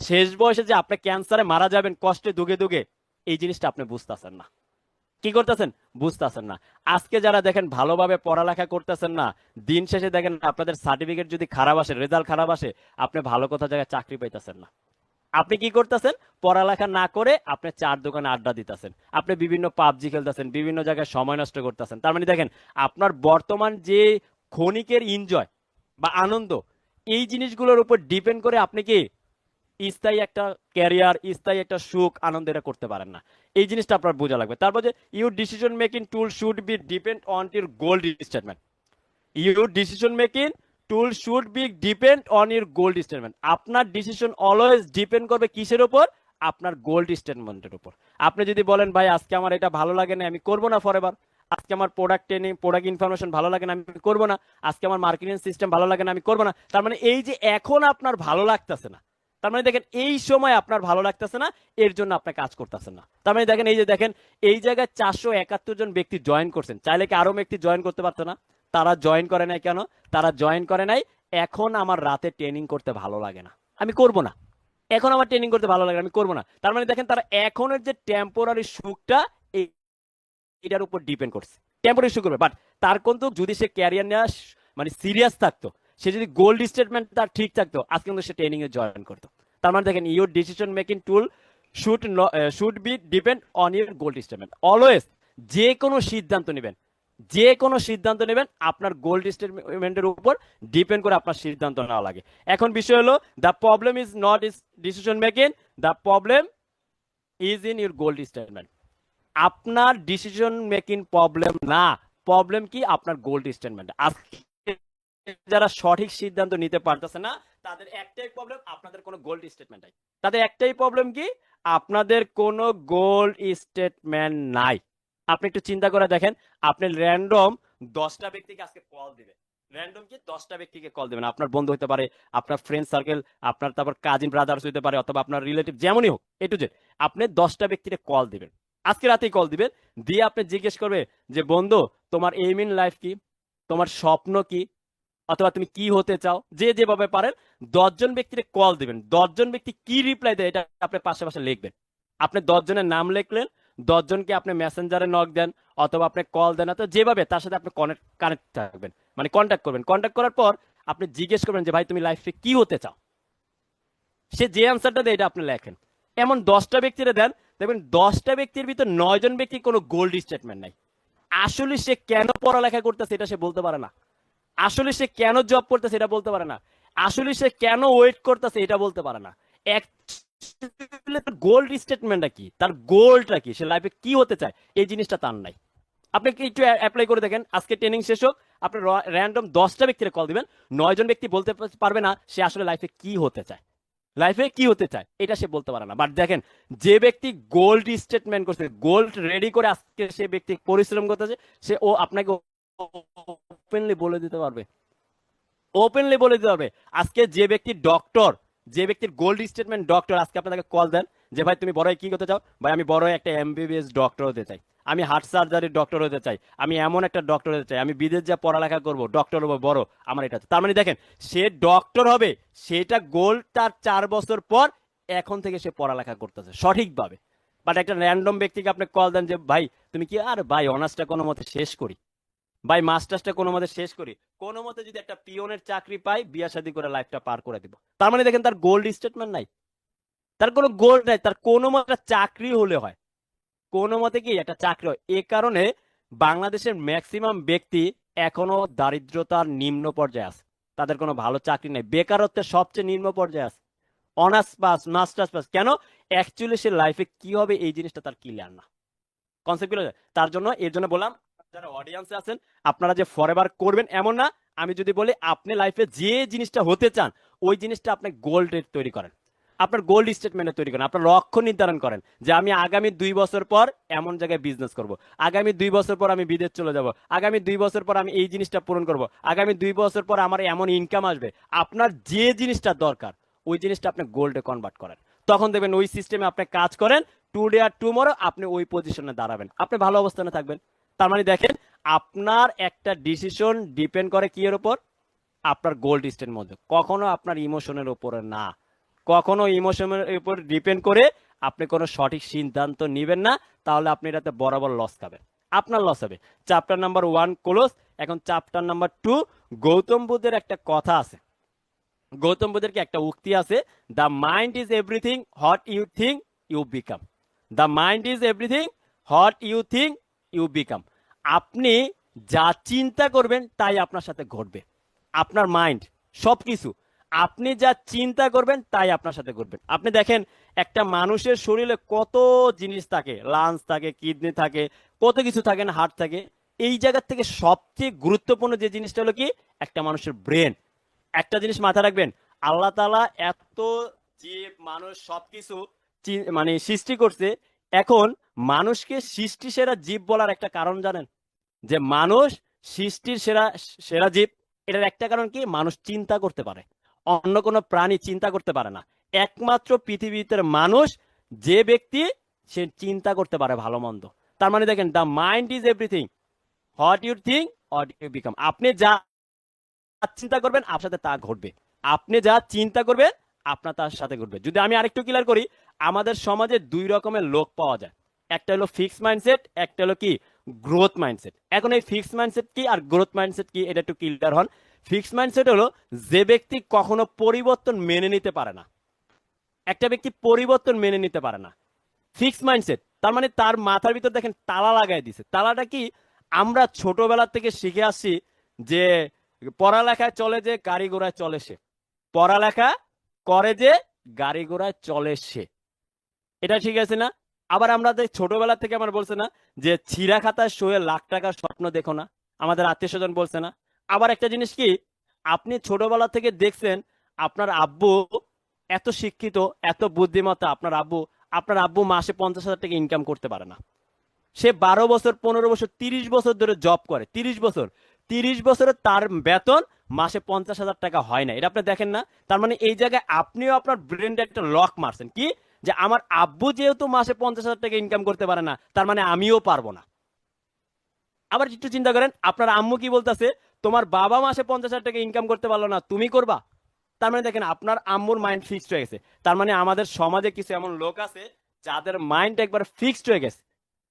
শেষ বয়সে যে আপনি ক্যান্সারে মারা যাবেন কষ্টে দুগে দুগে, এই জিনিসটা আপনি বুঝতেছেন না। কি করতেছেন? বুঝতেছেন না। আজকে যারা দেখেন ভালোভাবে পড়ালেখা করতেছেন না, দিন শেষে দেখেন আপনাদের সার্টিফিকেট যদি খারাপ আসে, রেজাল্ট খারাপ আসে, আপনি ভালো কোথাও জায়গায় চাকরি পাইতেছেন না। আপনি কি করতেছেন? পড়ালেখা না করে আপনি চার দোকানে আড্ডা দিতেছেন, আপনি বিভিন্ন পাবজি খেলতেছেন, বিভিন্ন জায়গায় সময় নষ্ট করতেছেন। তার মানে দেখেন, আপনার বর্তমান যে ক্ষণিকের এনজয় বা আনন্দ, এই জিনিসগুলোর উপর ডিপেন্ড করে আপনি কি স্থায়ী একটা ক্যারিয়ার, স্থায়ী একটা সুখ আনন্দ এটা করতে পারেন না। এই জিনিসটা আপনার বোঝা লাগবে। তারপর যে your decision making tool should be depend on your gold statement. Your decision making tool should be depend on your gold statement. আপনার ডিসিশন অলওয়েজ ডিপেন্ড করবে কিসের উপর? আপনার গোল্ড স্টেটমেন্টের উপর। আপনি যদি বলেন ভাই আজকে আমার এটা ভালো লাগে না, আমি করবো না ফরএভার, আজকে আমার প্রোডাক্ট ট্রেনিং প্রোডাক্ট ইনফরমেশন ভালো লাগে না, আমি করবো না, আজকে আমার মার্কেটিং সিস্টেম ভালো লাগে না, আমি করবো না, তার মানে এই যে এখন আপনার ভালো লাগতেছে না, তার মানে দেখেন এই সময় আপনার ভালো লাগতেছে না, এর জন্য আপনি কাজ করতেছেন না। তার মানে দেখেন, এই যে দেখেন, এই জায়গায় 471 জন ব্যক্তি জয়েন করছেন, চাইলে কি আরো ব্যক্তি জয়েন করতে পারতো না? তারা জয়েন করে নাই কেন? তারা জয়েন করে নাই, এখন আমার রাতে ট্রেনিং করতে ভালো লাগে না, আমি করব না। এখন আমার ট্রেনিং করতে ভালো লাগে না, আমি করবো না। তার মানে দেখেন, তারা এখনের যে টেম্পোরারি সুখটা এটার উপর ডিপেন্ড করছে, টেম্পোরারি সুখ করবে। বাট তার কিন্তু যদি সে ক্যারিয়ার নেওয়া মানে সিরিয়াস থাকতো, সে যদি গোল্ড স্টেটমেন্ট তার ঠিক থাকতো, আজকে কিন্তু সে ট্রেনিং এ জয়েন করতো। তার মানে দেখেন, your decision making tool should be depend on your gold statement. Always যে কোনো সিদ্ধান্ত নেবেন, যে কোনো সিদ্ধান্ত নেবেন, আপনার গোল্ড স্টেটমেন্টের উপর ডিপেন্ড করে আপনার সিদ্ধান্ত নেওয়া লাগে। এখন বিষয় হলো, the problem is not is decision making, the problem is in your gold statement. আপনার ডিসিশন মেকিং প্রবলেম না, প্রবলেম কি? আপনার গোল্ড স্টেটমেন্ট। আজকে যারা সঠিক সিদ্ধান্ত নিতে পারতেছে না, তাদের একটাই প্রবলেম, আপনাদের কোনো গোল্ড স্টেটমেন্ট নাই। তাদের একটাই প্রবলেম কি? আপনাদের কোনো গোল্ড স্টেটমেন্ট নাই। আপনি একটু চিন্তা করে দেখেন, আপনি র্যান্ডম 10টা ব্যক্তিকে আজকে কল দিবেন, র্যান্ডম কি 10টা ব্যক্তিকে কল দিবেন, আপনার বন্ধু হতে পারে, আপনার ফ্রেন্ড সার্কেল, আপনার তারপর কাজিন ব্রাদার্স হতে পারে, অথবা আপনার রিলেটিভ, যেমনই হোক, এ টু জেড, আপনি 10টা ব্যক্তিকে কল দিবেন, আজকে রাতেই কল দিবেন। দিয়ে আপনি জিজ্ঞেস করবে যে বন্ধু, তোমার এইম ইন লাইফ কি, তোমার স্বপ্ন কি, অথবা তুমি কি হতে চাও, যে যেভাবে পারেন 10জন ব্যক্তিকে কল দিবেন। 10জন ব্যক্তি কি রিপ্লাই দেয়, এটা আপনি পাশে পাশে লিখবেন। আপনি 10জনের নাম লিখলেন, 10জনকে আপনি মেসেঞ্জারে নক দেন, অথবা আপনি কল দেন, অথবা যেভাবে তার সাথে আপনি কানেক্ট থাকবেন, মানে কন্ট্যাক্ট করবেন। কন্ট্যাক্ট করার পর আপনি জিজ্ঞেস করবেন যে ভাই তুমি লাইফে কি হতে চাও, সে যে অ্যান্সারটা দেয় এটা আপনি লেখেন। এমন 10টা ব্যক্তিরে দেন, দেখবেন 10টা ব্যক্তির ভিতর 9জন ব্যক্তি কোনো গোল্ড স্টেটমেন্ট নাই। আসলে সে কেন পড়ালেখা করতেছে এটা সে বলতে পারে না, আসলে সে কেন জব করতেছে এটা বলতে পারে না, আসলে সে কেন ওয়েট করতেছে এটা বলতে পারে না। গোল্ড স্টেটমেন্টটা কি, তার গোলটা কি, সে লাইফে কি হতে চায়, এই জিনিসটা তার নাই। আপনি কি একটু অ্যাপ্লাই করে দেখেন, আজকে ট্রেনিং শেষ হোক, আপনি র্যান্ডম 10টা ব্যক্তির কল দিবেন, 9জন ব্যক্তি বলতে পারবে না সে আসলে লাইফে কি হতে চায়। লাইফে কি হতে চায় এটা সে বলতে পারে না। বাট দেখেন, যে ব্যক্তি গোল্ড স্টেটমেন্ট করছে, গোল্ড রেডি করে আজকে সে ব্যক্তি পরিশ্রম করতেছে, সে ও আপনাকে ওপেনলি বলে দিতে পারবে, ওপেনলি বলে দিতে পারবে। আজকে যে ব্যক্তি ডক্টর, যে ব্যক্তির গোল্ড স্টেটমেন্ট ডক্টর, আজকে আপনাকে কল দেন যে ভাই তুমি বড় হয়ে কি করতে চাও, ভাই আমি বড় হয়ে একটা এমবিবিএস ডক্টর হতে চাই, আমি হার্ট সার্জারির ডক্টর হতে চাই, আমি এমন একটা ডক্টর হতে চাই, আমি বিদেশ যা পড়ালেখা করব, ডক্টর হবো বড়, আমার এটা আছে। তার মানে দেখেন, সে ডক্টর হবে, সেটা গোল তার 4 বছর পর, এখন থেকে সে পড়ালেখা করতেছে সঠিকভাবে। বাট একটা র্যান্ডম ব্যক্তিকে আপনি কল দেন যে ভাই তুমি কি, আর ভাই অনার্সটা কোনো মতে শেষ করি, ভাই মাস্টার্সটা কোনো মতে শেষ করি, কোনো মতে যদি একটা পিওনের চাকরি পাই, বিয়া শাদী করে লাইফটা পার করে দিব। তার মানে দেখেন, তার গোল্ড স্টেটমেন্ট নাই, তার কোনো গোল্ড নাই, তার কোনো মতে একটা চাকরি হলে হয়, কোনো মতে কি একটা চাকরি হয়। এ কারণে বাংলাদেশের ম্যাক্সিমাম ব্যক্তি এখনো দারিদ্রতার নিম্ন পর্যায়ে আছে, তাদের কোনো ভালো চাকরি নেই, বেকারত্বের সবচেয়ে নিম্ন পর্যায়ে আছে। অনার্স পাস, মাস্টার্স পাস, কেন? অ্যাকচুয়ালি সে লাইফে কি হবে এই জিনিসটা তার ক্লিয়ার না, কনসেপ্ট গুলো। তার জন্য, এর জন্য বললাম, যারা অডিয়েন্সে আছেন, আপনারা যে ফরএভার করবেন এমন না। আমি যদি বলি আপনি লাইফে যে জিনিসটা হতে চান, ওই জিনিসটা আপনি গোল্ড তৈরি করেন, আপনার গোল্ড স্টেটমেন্টে তৈরি করেন, আপনার লক্ষ্য নির্ধারণ করেন যে আমি আগামী 2 বছর পর এমন জায়গায় বিজনেস করব, আগামী 2 বছর পর আমি বিদেশ চলে যাব, আগামী 2 বছর পর আমি এই জিনিসটা পূরণ করব, আগামী 2 বছর পর আমার এমন ইনকাম আসবে। আপনার যে জিনিসটা দরকার, ওই জিনিসটা আপনি গোল্ডে কনভার্ট করেন, তখন দেখবেন ওই সিস্টেমে আপনি কাজ করেন, টুডে আর টুমরো আপনি ওই পজিশনে দাঁড়াবেন, আপনি ভালো অবস্থানে থাকবেন। তার মানে দেখেন, আপনার একটা ডিসিশন ডিপেন্ড করে কি এর উপর, আপনার গোল্ড স্টেটের মধ্যে, কখনো আপনার ইমোশনের উপরে না, কখনো ইমোশনের উপর ডিপেন্ড করে আপনি কোনো সঠিক সিদ্ধান্ত নেবেন না, তাহলে আপনি এটাতে বরাবর লস খাবেন, আপনার লস হবে। Chapter number 1 close. এখন চ্যাপ্টার নাম্বার 2, গৌতম বুদ্ধের একটা কথা আছে, গৌতম বুদ্ধের কি একটা উক্তি আছে, the mind is everything what you think you become, the mind is everything what you think you become. আপনি যা চিন্তা করবেন তাই আপনার সাথে ঘটবে, আপনার মাইন্ড সবকিছু, আপনি যা চিন্তা করবেন তাই আপনার সাথে ঘটবে। আপনি দেখেন, একটা মানুষের শরীরে কত জিনিস থাকে, লাংস থাকে, কিডনি থাকে, কত কিছু থাকে না, হার্ট থাকে। এই জায়গা থেকে সবচেয়ে গুরুত্বপূর্ণ যে জিনিসটা হলো কি, একটা মানুষের ব্রেন। একটা জিনিস মাথায় রাখবেন, আল্লাহ তাআলা এত জীব মানুষ সবকিছু মানে সৃষ্টি করছে। এখন মানুষকে সৃষ্টি সেরা জীব বলার একটা কারণ জানেন, যে মানুষ সৃষ্টির সেরা সেরা জীব, এটার একটা কারণ কি, মানুষ চিন্তা করতে পারে, অন্য কোনো প্রাণী চিন্তা করতে পারে না। একমাত্র পৃথিবীতে মানুষ যে ব্যক্তি, সে চিন্তা করতে পারে ভালো মন্দ। তার মানে দেখেন, the mind is everything what you think what you become. আপনি যা চিন্তা করবেন আপনার সাথে তা ঘটবে, আপনি যা চিন্তা করবেন আপনার তার সাথে ঘটবে। যদি আমি আরেকটু ক্লিয়ার করি, আমাদের সমাজে 2 রকমের লোক পাওয়া যায়, একটা হলো ফিক্স মাইন্ডসেট, একটা হলো কি গ্রোথ মাইন্ডসেট। এখন এই ফিক্স মাইন্ডসেট কি আর গ্রোথ মাইন্ডসেট কি, এটা একটু ক্লিয়ার হন। ফিক্স মাইন্ডসেট হলো যে ব্যক্তি কখনো পরিবর্তন মেনে নিতে পারে না, একটা ব্যক্তি পরিবর্তন মেনে নিতে পারে না, ফিক্স মাইন্ডসেট। তার মানে তার মাথার ভিতর দেখেন তালা লাগাই দিছে। তালাটা কি, আমরা ছোটবেলা থেকে শিখে আসছি যে পড়ালেখায় চলে যে গাড়ি ঘোড়ায় চলে সে, পড়ালেখা করে যে গাড়ি ঘোড়ায় চলে সে, এটা ঠিক আছে না? আবার আমরা ছোটবেলা থেকে আমার বলছে না যে ছিঁড়া খাতায় শুয়ে লাখ টাকার স্বপ্ন দেখো না, আমাদের আত্মীয় স্বজন বলছে না? আবার একটা জিনিস কি, আপনি ছোটবেলা থেকে দেখছেন আপনার আব্বু এত শিক্ষিত, এত বুদ্ধিমত্তা, আপনার আব্বু মাসে 50,000 টাকা ইনকাম করতে পারে না, সে 12 বছর, 15 বছর, 30 বছর ধরে জব করে, 30 বছর, 30 বছরে তার বেতন মাসে 50,000 টাকা হয় না, এটা আপনি দেখেন না? তার মানে এই জায়গায় আপনিও আপনার ব্রেনটা একটা লক মারছেন কি, যে আমার আব্বু যেহেতু মাসে 50,000 টাকা ইনকাম করতে পারে না, তার মানে আমিও পারবো না। আবার একটু চিন্তা করেন, আপনার আম্মু কি বলতেছে, তোমার বাবা মাসে 50,000 টাকা ইনকাম করতে পারলো না, তুমি করবা? তার মানে দেখেন, আপনার আম্মুর মাইন্ড ফিক্সড হয়ে গেছে। তার মানে আমাদের সমাজে কিছু এমন লোক আছে যাদের মাইন্ড একবার ফিক্সড হয়ে গেছে,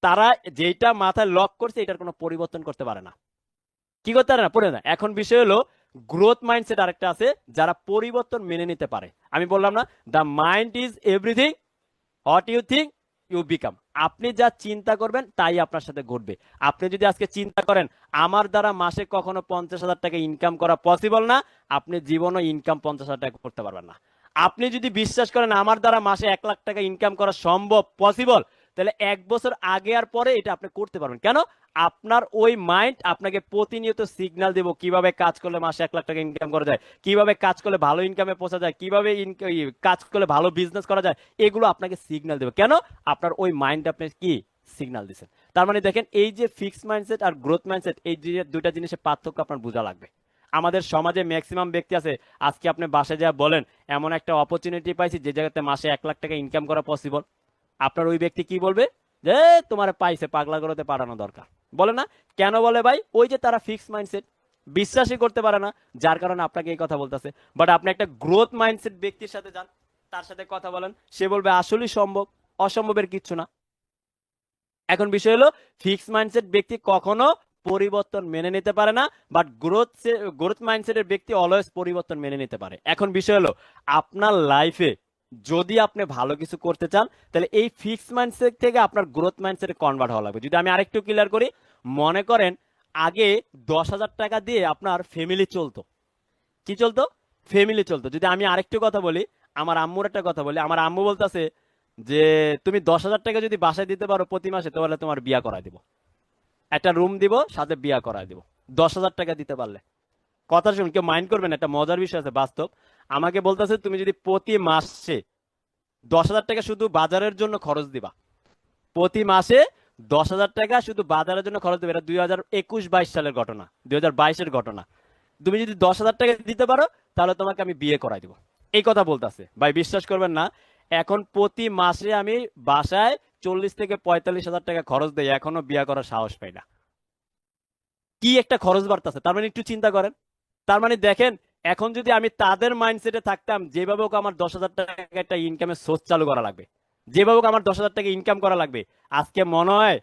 তারা যেটা মাথায় লক করছে এটার কোনো পরিবর্তন করতে পারে না, কি করতে পারে না, পড়ে না। এখন বিষয় হলো গ্রোথ মাইন্ডসেট আরেকটা আছে, যারা পরিবর্তন মেনে নিতে পারে। আমি বললাম না, the mind is everything what you think you become. আপনি যা চিন্তা করবেন তাই আপনার সাথে ঘটবে। আপনি যদি আজকে চিন্তা করেন আমার দ্বারা মাসে কখনো 50,000 টাকা ইনকাম করা পসিবল না, আপনি জীবনও ইনকাম 50,000 টাকা করতে পারবেন না। আপনি যদি বিশ্বাস করেন আমার দ্বারা মাসে 1 লাখ টাকা ইনকাম করা সম্ভব, পসিবল, তাহলে 1 বছর আগে আর পরে এটা আপনি করতে পারবেন। কেন? আপনার ওই মাইন্ড আপনাকে প্রতিনিয়ত সিগন্যাল দেব কিভাবে কাজ করলে মাসে 1 লাখ টাকা ইনকাম করা যায়, কিভাবে কাজ করলে ভালো ইনকামে পৌঁছা যায়, কিভাবে কাজ করলে ভালো বিজনেস করা যায়, এগুলো আপনাকে সিগন্যাল দেবে। কেন? আপনার ওই মাইন্ড আপনি কি সিগন্যাল দিচ্ছেন। তার মানে দেখেন, এই যে ফিক্সড মাইন্ডসেট আর গ্রোথ মাইন্ডসেট, এই যে দুইটা জিনিসের পার্থক্য আপনার বোঝা লাগবে। আমাদের সমাজে ম্যাক্সিমাম ব্যক্তি আছে, আজকে আপনি বাসায় যা বলেন এমন একটা অপরচুনিটি পাইছি যে জায়গাতে মাসে 1 লাখ টাকা ইনকাম করা পসিবল, আপনার ওই ব্যক্তি কি বলবে? যে তোমার পাইছে, পাগলা করতে পাঠানো দরকার, বলে না? কেন বলে ভাই? ওই যে তারা ফিক্স মাইন্ডসেট, বিশ্বাসই করতে পারে না, যার কারণে আপনাকে এই কথা বলতেছে। বাট আপনি একটা গ্রোথ মাইন্ডসেট ব্যক্তির সাথে যান, তার সাথে কথা বলেন, সে বলবে আসলেই সম্ভব, অসম্ভবের কিচ্ছু না। এখন বিষয় হলো, ফিক্স মাইন্ডসেট ব্যক্তি কখনো পরিবর্তন মেনে নিতে পারে না, বাট গ্রোথ মাইন্ডসেটের ব্যক্তি অলওয়েজ পরিবর্তন মেনে নিতে পারে। এখন বিষয় হলো, আপনার লাইফে যদি আপনি ভালো কিছু করতে চান, তাহলে এই ফিক্স মাইন্ডসেট থেকে আপনার গ্রোথ মাইন্ডসেটে কনভার্ট হওয়া লাগবে। যদি আমি আরেকটু ক্লিয়ার করি, মনে করেন আগে 10,000 টাকা দিয়ে আপনার ফ্যামিলি চলতো। কি চলতো? ফ্যামিলি চলতো। যদি আমি আরেকটু কথা বলি, আমার আম্মুর একটা কথা বলি, আমার আম্মু বলতেছে যে তুমি 10,000 টাকা যদি বাসায় দিতে পারো প্রতি মাসে, তাহলে তোমার বিয়া করায় দিব, একটা রুম দিব, সাথে বিয়া করায় দিব, 10,000 টাকা দিতে পারলে। কথা শুন, কেউ মাইন্ড করবেন, একটা মজার বিষয় আছে বাস্তব। আমাকে বলতেছে তুমি যদি প্রতি মাসে 10,000 টাকা শুধু বাজারের জন্য খরচ দিবা, প্রতি মাসে 10,000 টাকা শুধু বাজারের জন্য খরচ দেবে, এটা 2021-22 সালের ঘটনা, 2022-এর ঘটনা। তুমি যদি 10,000 টাকা দিতে পারো, তাহলে তোমাকে আমি বিয়ে করাই দিব, এই কথা বলতেছে। ভাই বিশ্বাস করবেন না, এখন প্রতি মাসে আমি বাসায় 40,000 থেকে 45,000 টাকা খরচ দেই, এখনো বিয়ে করার সাহস পাই না। কি একটা খরচ বাড়তেছে, তার মানে একটু চিন্তা করেন। তার মানে দেখেন, এখন যদি আমি তাদের মাইন্ডসেটে থাকতাম, যেভাবে হোক আমার 10,000 টাকা একটা ইনকামের সোর্স চালু করা লাগবে, যেভাবে হোক আমার 10,000 টাকা ইনকাম করা লাগবে, আজকে মনে হয়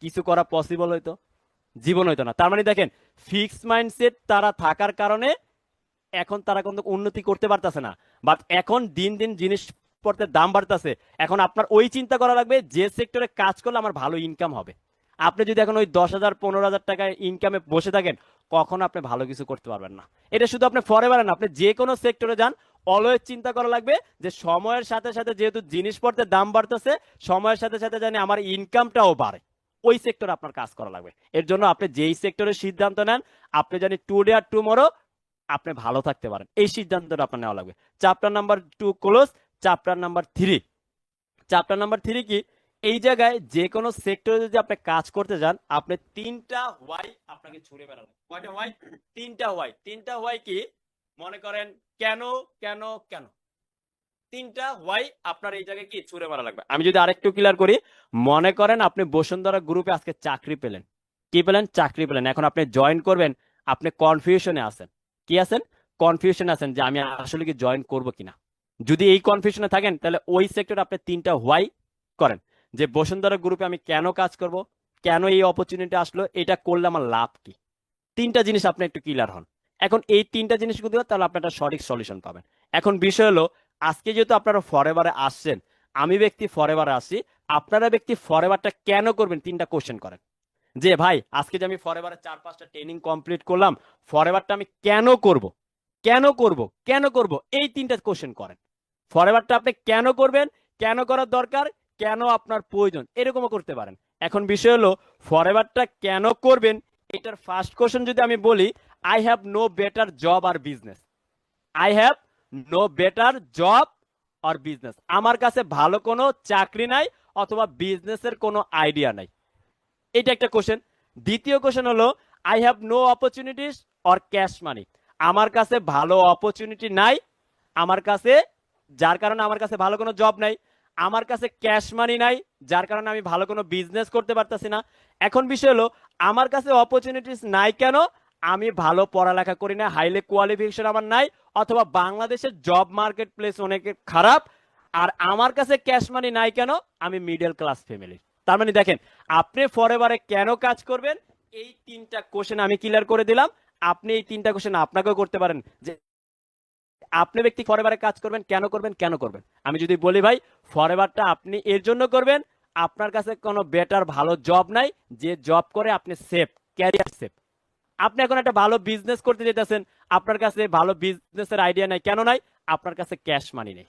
কিছু করা পসিবল হইতো? জীবন হইতো না। তার মানে দেখেন, ফিক্সড মাইন্ডসেট তারা থাকার কারণে এখন তারা কোনো উন্নতি করতে পারতেছে না। বাট এখন দিন দিন জিনিসপত্রের দাম বাড়তেছে, এখন আপনার ওই চিন্তা করা লাগবে যে সেক্টরে কাজ করলে আমার ভালো ইনকাম হবে। আপনি যদি এখন ওই 10,000 15,000 টাকা ইনকামে বসে থাকেন, কখনো আপনি ভালো কিছু করতে পারবেন না। এটা শুধু আপনি ফরএভার না, আপনি যে কোনো সেক্টরে যান, অলওয়েজ চিন্তা করা লাগবে যে সময়ের সাথে সাথে যেহেতু জিনিসপত্রের দাম বাড়তেছে, সময়ের সাথে সাথে জানি আমার ইনকামটাও বাড়ে, ওই সেক্টরে আপনার কাজ করা লাগবে। এর জন্য আপনি যেই সেক্টরের সিদ্ধান্ত নেন, আপনি জানি টুডে আর টুমরো আপনি ভালো থাকতে পারেন, এই সিদ্ধান্তটা আপনার নেওয়া লাগবে। Chapter number 2 close. Chapter number 3, chapter number 3 কি? এই জায়গায় যে কোনো সেক্টরে যদি আপনি কাজ করতে যান, আপনি 3টা হোয়াই আপনাকে ছুড়ে বেড়ানো। কয়টা হোয়াই? 3টা হোয়াই। 3টা হোয়াই কি? মনে করেন কেন, কেন, কেন, 3টা হোয়াই আপনার এই জায়গায় কি ছুড়ে মারা লাগবে। আমি যদি আরেকটু ক্লিয়ার করি, মনে করেন আপনি বসুন্ধরা গ্রুপে আজকে চাকরি পেলেন। কি পেলেন? চাকরি পেলেন। এখন আপনি জয়েন করবেন, আপনি কনফিউশনে আছেন। কি আছেন? কনফিউশন আছেন যে আমি আসলে কি জয়েন করব কিনা। যদি এই কনফিউশনে থাকেন, তাহলে ওই সেক্টরে আপনি 3টা হোয়াই করেন, যে বসুন্ধরা গ্রুপে আমি কেন কাজ করব, কেন এই অপরচুনিটি আসলো, এটা করলে আমার লাভ কি। 3টা জিনিস আপনি একটু ক্লিয়ার হন। এখন এই 3টা জিনিস যদি হয়, তাহলে আপনি একটা সঠিক সলিউশন পাবেন। এখন বিষয় হলো, আজকে যেহেতু আপনারা ফরএভারে আসছেন, আমি ব্যক্তি ফরএভারে আসি, আপনারা ব্যক্তি ফরএভারটা কেন করবেন 3টা কোশ্চেন করেন। যে ভাই আজকে যে আমি ফরএভারে 4-5টা ট্রেনিং কমপ্লিট করলাম, ফরএভারটা আমি কেন করব, কেন করব, কেন করব, এই 3টা কোশ্চেন করেন। ফরএভারটা আপনি কেন করবেন, কেন করার দরকার, কেন আপনার প্রয়োজন, এরকমও করতে পারেন। এখন বিষয় হলো, ফরএভারটা কেন করবেন, এটার ফার্স্ট কোশ্চেন যদি আমি বলি, I have no better job or business. I have no better job or business, আমার কাছে ভালো কোনো চাকরি নাই অথবা বিজনেসের কোনো আইডিয়া নাই। এটা একটা কোশ্চেন। দ্বিতীয় কোশ্চেন হলো, I have no opportunities or cash money. আমার কাছে ভালো অপরচুনিটি নাই, আমার কাছে, যার কারণে আমার কাছে ভালো কোনো জব নাই। আমার কাছে ক্যাশ মানি নাই, যার কারণে আমি ভালো কোনো বিজনেস করতে পারতাছি না। এখন বিষয় হলো, আমার কাছে অপরচুনিটিস নাই কেন? আমি ভালো পড়ালেখা করি না, হাইলি কোয়ালিফিকেশন আমার নাই, অথবা বাংলাদেশের জব মার্কেট প্লেস অনেক খারাপ। আর আমার কাছে ক্যাশ মানি নাই কেন? আমি মিডল ক্লাস ফ্যামিলি। তার মানে দেখেন, আপনি ফরএভারে কেন কাজ করবেন, এই 3টা কোশ্চেন আমি ক্লিয়ার করে দিলাম। আপনি এই 3টা কোশ্চেন আপনাকেও করতে পারেন, যে আপনি ব্যক্তি ফরএভারে কাজ করবেন, কেন করবেন, কেন করবেন। আমি যদি বলি ভাই, ফরএভারটা আপনি এর জন্য করবেন, আপনার কাছে কোনো বেটার ভালো জব নাই, যে জব করে আপনি সেফ, ক্যারিয়ার সেফ। আপনি এখন একটা ভালো বিজনেস করতে যেতেছেন, আপনার কাছে ভালো বিজনেসের আইডিয়া নাই, কেন নাই? আপনার কাছে ক্যাশ মানি নেই।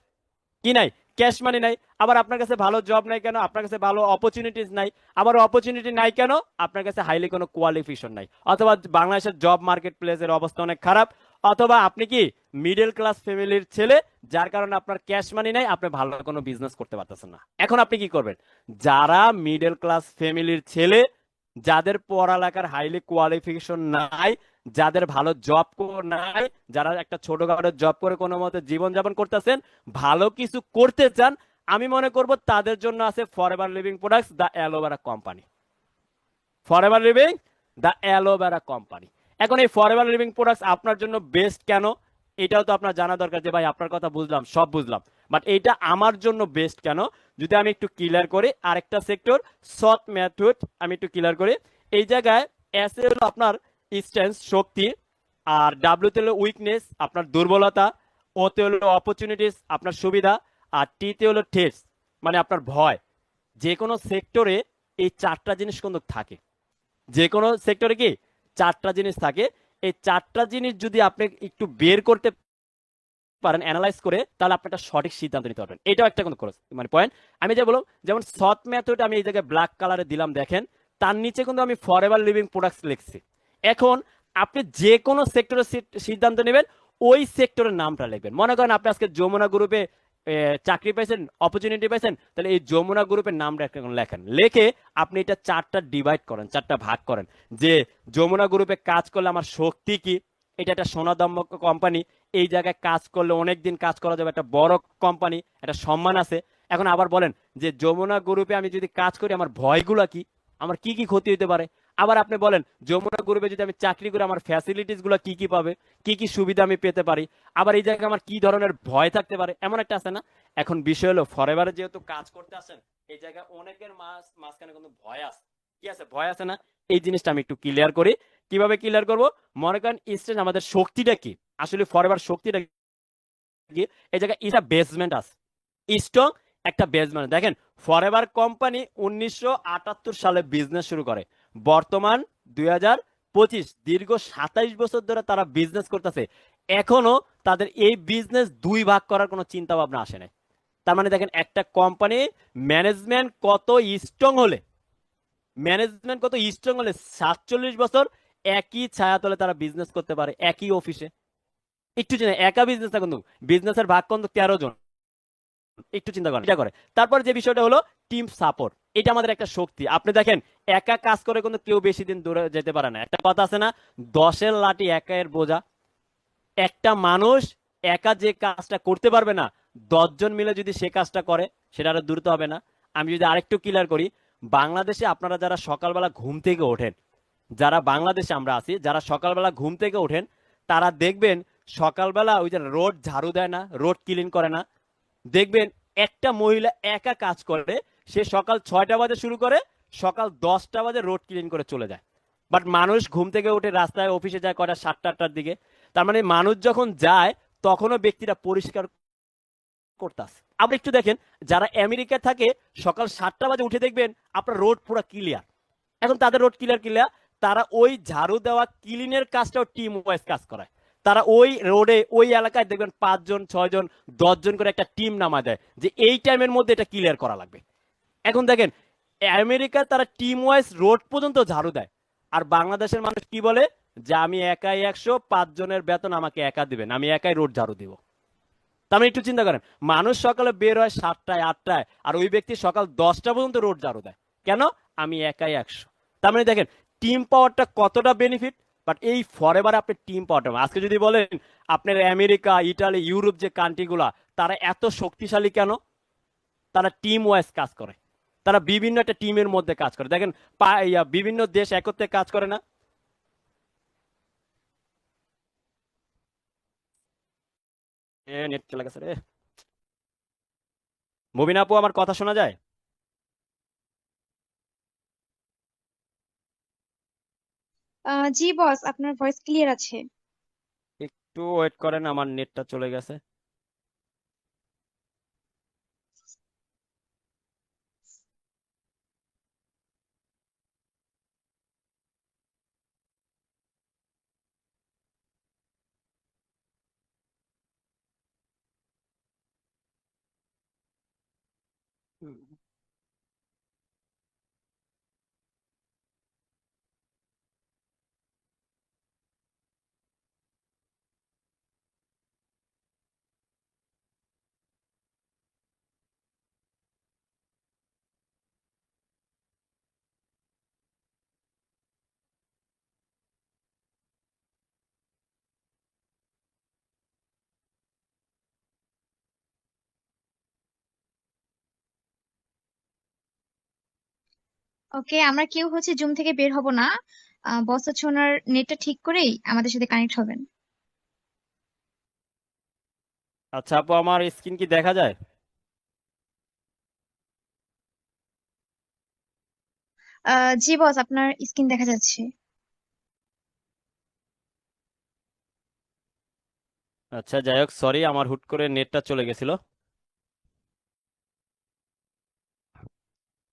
কি নাই? ক্যাশ মানি নাই, আবার আপনার কাছে ভালো জব নাই কেন, আপনার কাছে ভালো অপরচুনিটিস নাই, আবার অপরচুনিটি নাই কেন, আপনার কাছে হাইলি কোনো কোয়ালিফিকেশন নাই, অথবা বাংলাদেশের জব মার্কেট প্লেসের অবস্থা অনেক খারাপ, অথবা আপনি কি মিডল ক্লাস ফ্যামিলির ছেলে, যার কারণে আপনার ক্যাশ মানি নাই, আপনি ভালো কোনো বিজনেস করতে পারতেছেন না। এখন আপনি কি করবেন? যারা মিডল ক্লাস ফ্যামিলির ছেলে, যাদের পড়ালেখার হাইলি কোয়ালিফিকেশন নাই, যাদের ভালো জব নাই, যারা একটা ছোটখাটো জব করে কোনো মতে জীবনযাপন করতেছেন, ভালো কিছু করতে চান, আমি মনে করব তাদের জন্য আছে forever living products the aloe vera company. Forever living the aloe vera company. এখন এই ফরএভার লিভিং প্রোডাক্টস আপনার জন্য বেস্ট কেন, এটাও তো আপনার জানা দরকার। যে ভাই আপনার কথা বুঝলাম, সব বুঝলাম, বাট এইটা আমার জন্য বেস্ট কেন, যদি আমি একটু ক্লিয়ার করি। আরেকটা সেক্টর সৎ মেথড আমি একটু ক্লিয়ার করি। এই জায়গায় এস এ হলো আপনার স্ট্রেংথ শক্তি, আর ডাব্লিউ তে হলো উইকনেস আপনার দুর্বলতা, ও তে হলো অপরচুনিটিস আপনার সুবিধা, আর টি তে হলো থ্রেটস মানে আপনার ভয়। যে কোনো সেক্টরে এই চারটা জিনিস কিন্তু থাকে। যে কোনো সেক্টরে কি চারটা জিনিস থাকে। এই চারটা জিনিস যদি আপনি একটু বের করতে পারেন অ্যানালাইজ করে, তাহলে আপনি একটা সঠিক সিদ্ধান্ত নিতে পারবেন। এটাও একটা কিন্তু মানে পয়েন্ট। আমি যে বললাম, যেমন সৎ মেথড আমি এই জায়গায় ব্ল্যাক কালারে দিলাম, দেখেন তার নিচে কিন্তু আমি ফরএভার লিভিং প্রোডাক্টস লিখছি। এখন আপনি যে কোনো সেক্টরে সিদ্ধান্ত নেবেন, ওই সেক্টরের নামটা লিখবেন। মনে করেন আপনি আজকে যমুনা গ্রুপে চাকরি পাইছেন, অপরচুনিটি পাইছেন, তাহলে এই যমুনা গ্রুপের নামটা একটা লেখেন। লিখে আপনি এটা চারটা ডিভাইড করেন, চারটা ভাগ করেন, যে যমুনা গ্রুপে কাজ করলে আমার শক্তি কি, এটা একটা সোনাদাম্য কোম্পানি, এই জায়গায় কাজ করলে অনেকদিন কাজ করা যাবে, একটা বড় কোম্পানি, একটা সম্মান আছে। এখন আবার বলেন যে যমুনা গ্রুপে আমি যদি কাজ করি আমার ভয়গুলা কি, আমার কি কি ক্ষতি হতে পারে। আবার আপনি বলেন যমুনা গ্রুপে যদি আমি চাকরি করি আমার ফ্যাসিলিটিস গুলো কি কি পাবে, কি কি সুবিধা আমি পেতে পারি, আবার এই জায়গায় আমার কি ধরনের ভয় থাকতে পারে, এমন একটা আছে না। এখন বিষয় হলো ফরএভারে যেহেতু কাজ করতে আসেন, এই জায়গায় অনেকের মাঝখানে কিন্তু ভয় আছে। কি আছে? ভয় আছে না? এই জিনিসটা আমি একটু ক্লিয়ার করি। কিভাবে ক্লিয়ার করব? মনে করেন স্ট্রেস আমাদের শক্তিটা কি, আসলে ফরএভার শক্তিটা কি, এই জায়গায় এটা বেসমেন্ট আছে, স্ট্রং একটা বেসমেন্ট। দেখেন ফরএভার কোম্পানি 1978 সালে বিজনেস শুরু করে, বর্তমান 2025, দীর্ঘ 27 বছর ধরে তারা বিজনেস করতেছে। এখনো তাদের এই বিজনেস দুই ভাগ করার কোনো চিন্তা ভাবনা আসে নাই। তার মানে দেখেন একটা কোম্পানি ম্যানেজমেন্ট কত স্ট্রং হলে, ম্যানেজমেন্ট কত স্ট্রং হলে 47 বছর একই ছায়াতলে তারা বিজনেস করতে পারে, একই অফিসে। একটু চিন্তা, একা বিজনেস না কিন্তু, বিজনেসের ভাগ কিন্তু 13 জন। একটু চিন্তা করেন, এটা করে। তারপর যে বিষয়টা হলো টিম সাপোর্ট, এটা আমাদের একটা শক্তি। আপনি দেখেন একা কাজ করে কিন্তু কেউ বেশি দিন দূরে যেতে পারে না। একটা কথা আছে না, 10-এর লাঠি একা এর বোঝা। একটা মানুষ একা যে কাজটা করতে পারবে না, 10 জন মিলে যদি সে কাজটা করে, সেটা আরো দ্রুত হবে না। আমি যদি আরেকটু ক্লিয়ার করি, বাংলাদেশে আপনারা যারা সকালবেলা ঘুম থেকে ওঠেন, যারা বাংলাদেশে আমরা আছি, যারা সকালবেলা ঘুম থেকে ওঠেন, তারা দেখবেন সকালবেলা ওই যে রোড ঝাড়ু দেয় না, রোড ক্লিন করে না, দেখবেন একটা মহিলা একা কাজ করে, সে সকাল 6টা বাজে শুরু করে, সকাল 10টা বাজে রোড ক্লিন করে চলে যায়। বাট মানুষ ঘুম থেকে উঠে রাস্তায় অফিসে যায় কয়টা? 7টা 8টার দিকে। তার মানে মানুষ যখন যায়, তখনও ব্যক্তিরা পরিষ্কার করতেছে। আপনি একটু দেখেন, যারা আমেরিকায় থাকে, সকাল 7টা বাজে উঠে দেখবেন আপনার রোড পুরো ক্লিয়ার। এখন তাদের রোড ক্লিয়ার ক্লিয়ার, তারা ওই ঝাড়ু দেওয়া ক্লিনের কাজটাও টিম ওয়াইজ কাজ করায়। তারা ওই রোডে ওই এলাকায় দেখবেন 5 জন 6 জন 10 জন করে একটা টিম নামা দেয়, যে এই টাইমের মধ্যে এটা ক্লিয়ার করা লাগবে। এখন দেখেন আমেরিকার তারা টিম ওয়াইজ রোড পর্যন্ত ঝাড়ু দেয়। আর বাংলাদেশের মানুষ কি বলে, যে আমি একাই 100, 5 জনের বেতন আমাকে একা দিবেন, আমি একাই রোড ঝাড়ু দিব। তার মানে একটু চিন্তা করেন, মানুষ সকালে বের হয় 7টায় 8টায়, আর ওই ব্যক্তি সকাল 10টা পর্যন্ত রোড ঝাড়ু দেয়। কেন? আমি একাই 100। তার মানে দেখেন টিম পাওয়ারটা কতটা বেনিফিট। বাট এই ফরএভার আপনি টিম পাওয়ারটা, আজকে যদি বলেন আপনার আমেরিকা, ইটালি, ইউরোপ যে কান্ট্রিগুলা, তারা এত শক্তিশালী কেন? তারা টিম ওয়াইজ কাজ করে, তারা বিভিন্ন একটা টিমের মধ্যে কাজ করে। দেখেন বিভিন্ন দেশ একত্রে কাজ করে না। নেট চলে গেছে রে। মুবিন আপু, আমার কথা শোনা যায়? জি বস, আপনার ভয়েস ক্লিয়ার আছে। একটু ওয়েট করেন, আমার নেটটা চলে গেছে। ওকে, আমরা কেউ হচ্ছে জুম থেকে বের হব না। বস হচ্ছে ওনার নেটটা ঠিক করেই আমাদের সাথে কানেক্ট হবেন। আচ্ছা আপু, আমার স্ক্রিন কি দেখা যায়? জি বস, আপনার স্ক্রিন দেখা যাচ্ছে। আচ্ছা যাই হোক, সরি, আমার হুট করে নেটটা চলে গেছিল।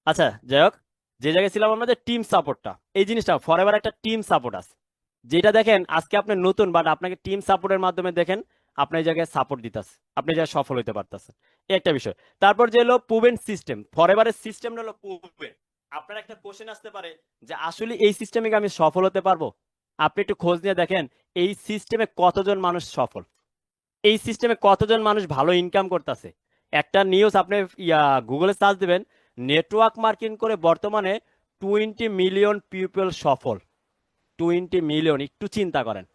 আচ্ছা যাই হোক, যে জায়গায় ছিলাম আমরা, যে টিম সাপোর্টটা, এই জিনিসটা ফরএভার একটা টিম সাপোর্ট আছে, যেটা দেখেন আজকে আপনি নতুন, বাট আপনাকে টিম সাপোর্টের মাধ্যমে দেখেন আপনি এই জায়গায় সাপোর্ট দিতেছে, আপনি এই জায়গায় সফল হইতে পারতেছেন। এই একটা বিষয়। তারপর যে হলো প্রুভেন সিস্টেম, ফরএভারের সিস্টেমটা হলো প্রুভেন। আপনার একটা কোশ্চেন আসতে পারে যে আসলে এই সিস্টেমে কি আমি সফল হতে পারবো? আপনি একটু খোঁজ নিয়ে দেখেন এই সিস্টেমে কতজন মানুষ সফল, এই সিস্টেমে কতজন মানুষ ভালো ইনকাম করতেছে। একটা নিউজ আপনি গুগলে সার্চ দিবেন, নেটওয়ার্ক মার্কেটিং করে বর্তমানে 20 মিলিয়ন পিপল সফল। 20 মিলিয়ন, একটু চিন্তা করেন,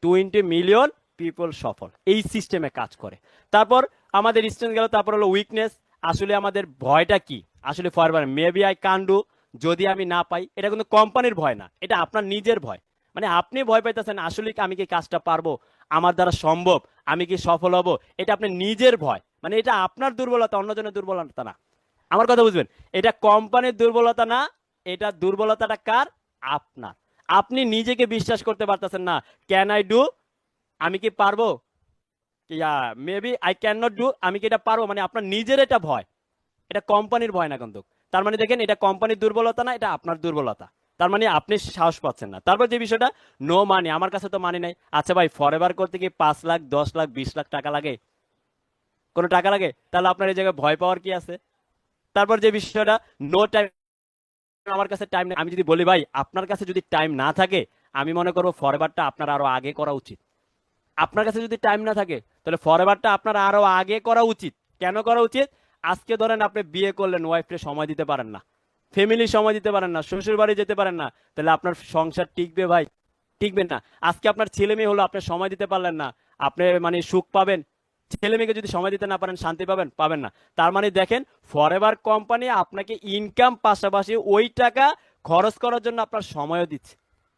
20 মিলিয়ন পিপল সফল এই সিস্টেমে কাজ করে। তারপর আমাদের স্ট্রেংথ গেল, তারপর হলো উইকনেস। আসলে আমাদের ভয়টা কি? আসলে ফরবার মেবি আই কান ডু, যদি আমি না পাই। এটা কিন্তু কোম্পানির ভয় না, এটা আপনার নিজের ভয়। মানে আপনি ভয় পাইতেছেন আসলে কি আমি কি কাজটা পারবো, আমার দ্বারা সম্ভব, আমি কি সফল হব। এটা আপনার নিজের ভয়, মানে এটা আপনার দুর্বলতা, অন্যজনের দুর্বলতা না। আমার কথা বুঝবেন, এটা কোম্পানির দুর্বলতা না, এটা দুর্বলতাটা কার? আপনার। আপনি নিজেকে বিশ্বাস করতে পারতেছেন না। ক্যান আই ডু, আমি কি পারবো, yeah maybe I can not do, আমি কি এটা পারবো, মানে আপনার নিজের এটা ভয়। এটা কোম্পানির ভয় না কিন্তু। তার মানে দেখেন, এটা কোম্পানির দুর্বলতা না, এটা আপনার দুর্বলতা। তার মানে আপনি সাহস পাচ্ছেন না। তারপর যে বিষয়টা, নো মানি, আমার কাছে তো মানি নাই। আচ্ছা ভাই, ফরএভার করতে কি 5 লাখ, 10 লাখ, 20 লাখ টাকা লাগে? কোনো টাকা লাগে? তাহলে আপনার এই জায়গায় ভয় পাওয়ার কি আছে? তারপর যে বিষয়টা, নো টাইম, আমার কাছে টাইম নেই। আমি যদি বলি ভাই আপনার কাছে যদি টাইম না থাকে, আমি মনে করবো ফরএভারটা আপনার আরো আগে করা উচিত। আপনার কাছে যদি টাইম না থাকে, তাহলে ফরএভারটা আপনার আরো আগে করা উচিত। কেন করা উচিত? আজকে ধরেন আপনি বিয়ে করলেন, ওয়াইফকে সময় দিতে পারেন না, ফ্যামিলি সময় দিতে পারেন না, শ্বশুর বাড়ি যেতে পারেন না, তাহলে আপনার সংসার টিকবে ভাই? টিকবে না। আজকে আপনার ছেলে মেয়ে হলো, আপনি সময় দিতে পারলেন না, আপনি মানে সুখ পাবেন? ছেলে মেয়েকে যদি সময় দিতে না পারেন, শান্তি পাবেন? পাবেন না। তার মানে দেখেন, ফরএভার কোম্পানি আপনাকে ইনকাম পাশাপাশি ওই টাকা খরচ করার জন্য আপনার সময়ও দিচ্ছে।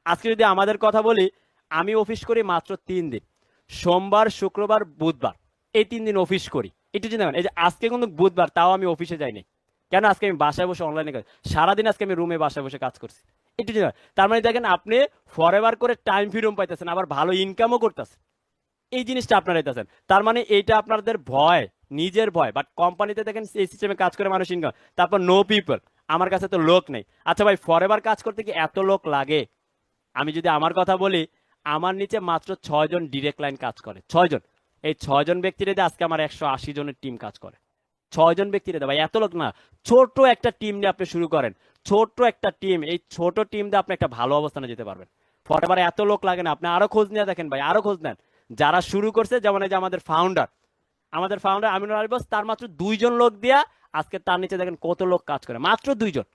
আজকে যদি আমাদের কথা বলি, আমি অফিস করি মাত্র 3 দিন, সোমবার, শুক্রবার, বুধবার, এই 3 দিন অফিস করি। একটু চিন্তা করেন, এই যে আজকে কিন্তু বুধবার, তাও আমি অফিসে যাইনি। কেন? আজকে আমি বাসায় বসে অনলাইনে কাজ, সারাদিন আজকে আমি রুমে বাসায় বসে কাজ করছি। একটু চিন্তা করেন। তার মানে দেখেন, আপনি ফরএভার করে টাইম ফ্রিডম পাইতেছেন, আবার ভালো ইনকামও করতেছেন। এই জিনিসটা আপনারা দিতেছেন। তার মানে এইটা আপনাদের ভয়, নিজের ভয়। বাট কোম্পানিতে দেখেন এই সিস্টেমে কাজ করে মানুষ ইনকাম। তারপর নো পিপল, আমার কাছে তো লোক নেই। আচ্ছা ভাই, ফরএভার কাজ করতে কি এত লোক লাগে? আমি যদি আমার কথা বলি, আমার নিচে মাত্র 6 জন ডিরেক্ট লাইন কাজ করে, 6 জন। এই 6 জন ব্যক্তির আজকে আমার 180 জনের টিম কাজ করে। 6 জন ব্যক্তির ভাই, এত লোক না। ছোট একটা টিম নিয়ে আপনি শুরু করেন, ছোট একটা টিম, এই ছোট টিম দিয়ে আপনি একটা ভালো অবস্থানে যেতে পারবেন। ফরএভার এত লোক লাগে না। আপনি আরো খোঁজ নিয়ে দেখেন ভাই, আরো খোঁজ নেন। যারা শুরু করছে, যেমন এই যে আমাদের ফাউন্ডার আমিনুল আলী বস, তার মাত্র 2 জন লোক দিয়া আজকে তার নিচে দেখেন কত লোক কাজ করে, মাত্র 2 জন।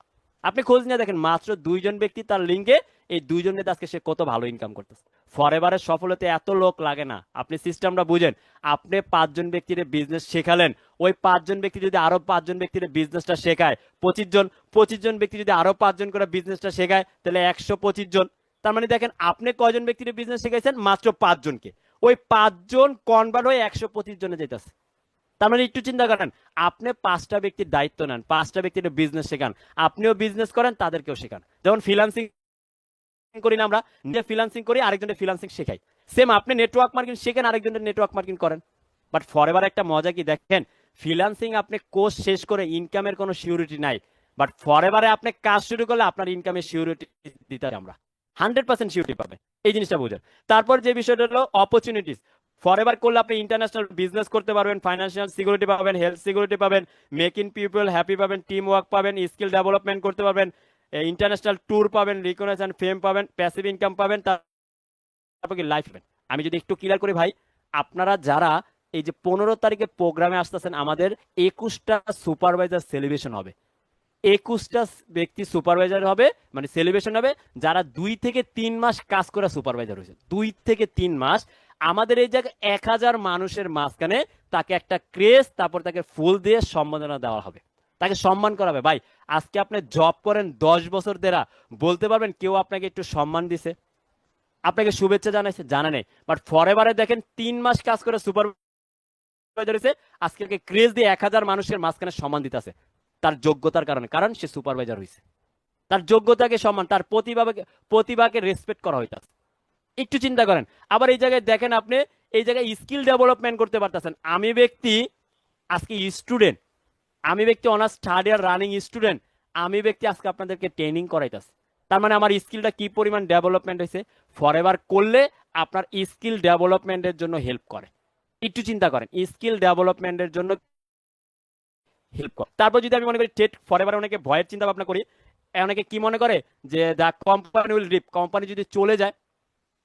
আপনি খোঁজ নিয়ে দেখেন, মাত্র 2 জন ব্যক্তি তার লিঙ্কে, এই 2 জনের আজকে সে কত ভালো ইনকাম করতেছে। ফরএভারের সফল হতে এত লোক লাগে না, আপনি সিস্টেমটা বুঝেন। আপনি 5 জন ব্যক্তির বিজনেস শেখালেন, ওই 5 জন ব্যক্তি যদি আরো 5 জন ব্যক্তির বিজনেসটা শেখায়, 25 জন, 25 জন ব্যক্তি যদি আরো 5 জন করে বিজনেসটা শেখায়, তাহলে 125 জন। তার মানে দেখেন, আপনি কয়জন ব্যক্তির বিজনেস শিখাইছেন? মাত্র 5 জনকে। ওই 5 জন কনভার্ট হয়ে 125 জনে যেতেছে। তার মানে একটু চিন্তা করেন, আপনি 5টা ব্যক্তির দায়িত্ব নেন, 5টা ব্যক্তির বিজনেস শেখান, আপনিও বিজনেস করেন, তাদেরকেও শেখান। যেমন ফ্রিল্যান্সিং করি না আমরা, নিজে ফ্রিল্যান্সিং করি, আরেকজনের ফ্রিল্যান্সিং শেখাই। সেম আপনি নেটওয়ার্ক মার্কেটিং শেখেন, আরেকজনের নেটওয়ার্ক মার্কেটিং করেন। বাট ফরএভার একটা মজা কি দেখেন, ফ্রিল্যান্সিং আপনি কোর্স শেষ করে ইনকামের কোনো সিউরিটি নাই। বাট ফরএভারে আপনি কাজ শুরু করলে আপনার ইনকামের সিউরিটি দিতে আমরা 100% সিউরিটি পাবে। এই জিনিসটা বুঝেন। তারপর যে বিষয়টা হলো অপরচুনিটিস, ফরএভার করলে আপনি ইন্টারন্যাশনাল বিজনেস করতে পারবেন, ফাইন্যান্সিয়াল সিকিউরিটি পাবেন, হেলথ সিকিউরিটি পাবেন, মেক ইন পিপল হ্যাপি পাবেন, টিম ওয়ার্ক পাবেন, স্কিল ডেভেলপমেন্ট করতে পারবেন, ইন্টারন্যাশনাল ট্যুর পাবেন, রিকগনিশন ফেম পাবেন, প্যাসিভ ইনকাম পাবেন, তারপর কি লাইফ পাবেন। আমি যদি একটু ক্লিয়ার করি ভাই, আপনারা যারা এই যে 15 তারিখে প্রোগ্রামে আসতেছেন, আমাদের 21টা সুপারভাইজার সেলিব্রেশন হবে। 21টা ব্যক্তি সুপারভাইজার হবে, মানে সেলিব্রেশন হবে, যারা 2 থেকে 3 মাস কাজ করে সুপারভাইজার হয়েছে। 2 থেকে 3 মাস আমাদের এই জায়গায় 1000 মানুষের মাঝখানে তাকে একটা ক্রেস্ট, তারপর তাকে ফুল দিয়ে সম্মাননা দেওয়া হবে, তাকে সম্মান করা হবে। ভাই আজকে আপনি জব করেন 10 বছর ধরে, বলতে পারবেন কেউ আপনাকে একটু সম্মান দিছে, আপনাকে শুভেচ্ছা জানাইছে? জানা নেই। বাট ফরএভারে দেখেন 3 মাস কাজ করে সুপারভাইজার হয়েছে, আজকে ক্রেজ দিয়ে 1000 মানুষের মাঝখানে সম্মান দিতেছে তার যোগ্যতার কারণে, কারণ সে সুপারভাইজার হয়েছে। তার যোগ্যতাকে সম্মান, তার প্রতিভাকে রেসপেক্ট করা হইতাছে। একটু চিন্তা করেন। আবার এই জায়গায় দেখেন আপনি এই জায়গায় স্কিল ডেভেলপমেন্ট করতে পারতেছেন। আমি ব্যক্তি আজকে স্টুডেন্ট, আমি ব্যক্তি honours third year running student, আমি ব্যক্তি আজকে আপনাদেরকে ট্রেনিং করাইতেছে। তার মানে আমার স্কিলটা কি পরিমাণ ডেভেলপমেন্ট হয়েছে। ফরএভার করলে আপনার স্কিল ডেভেলপমেন্টের জন্য হেল্প করে। একটু চিন্তা করেন, স্কিল ডেভেলপমেন্টের জন্য হেল্প করে। তারপর যদি আমি মনে করি টেট ফরএভার, অনেকে ভয়ের চিন্তা ভাবনা করি, অনেকে কি মনে করে যে the company will rip, company যদি চলে যায়।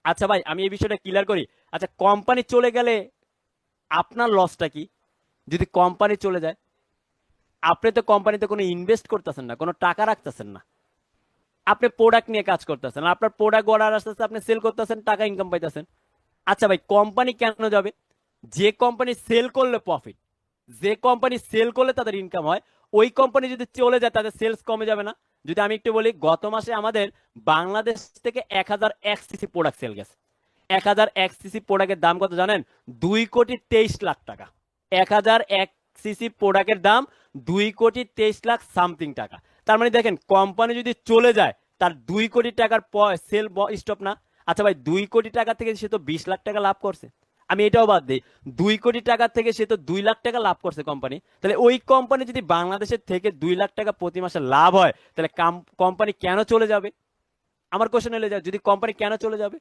আচ্ছা ভাই আমি এই বিষয়টা ক্লিয়ার করি। আচ্ছা কোম্পানি চলে গেলে আপনার লসটা কি? যদি কোম্পানি চলে যায়, আপনি তো কোম্পানিতে কোনো ইনভেস্ট করতেছেন না, কোনো টাকা রাখতেছেন না, আপনি প্রোডাক্ট নিয়ে কাজ করতেছেন, আপনার প্রোডাক্ট অর্ডার আসতেছে, আপনি সেল করতেছেন, টাকা ইনকাম পাইতেছেন। আচ্ছা ভাই কোম্পানি কেন যাবে? যে কোম্পানি সেল করলে প্রফিট, যে কোম্পানি সেল করলে তাদের ইনকাম হয়, ওই কোম্পানি যদি চলে যায় তাদের সেলস কমে যাবে না? যদি আমি একটু বলি, গত মাসে আমাদের বাংলাদেশ থেকে 1001 সিসি প্রোডাক্ট সেল গেছে। 1001 সিসি প্রোডাক্টের দাম কত জানেন? 2,23,00,000 টাকা। 1001 সিসি প্রোডাক্টের দাম 2,23,00,000 সামথিং টাকা। তার মানে দেখেন কোম্পানি যদি চলে যায়, তার 2 কোটি টাকার সেল স্টপ না। আচ্ছা ভাই 2 কোটি টাকা থেকে সে তো 20 লাখ টাকা লাভ করছে। আমি এটাও বাদ দিই, 2 কোটি টাকা থেকে সে তো 2 লাখ টাকা লাভ করছে কোম্পানি। তাহলে ওই কোম্পানি যদি বাংলাদেশের থেকে 2 লাখ টাকা প্রতি মাসে লাভ হয়, তাহলে কোম্পানি কেন চলে যাবে? আমার কোশ্চেন হলে যায়, যদি কোম্পানি কেন চলে যাবে?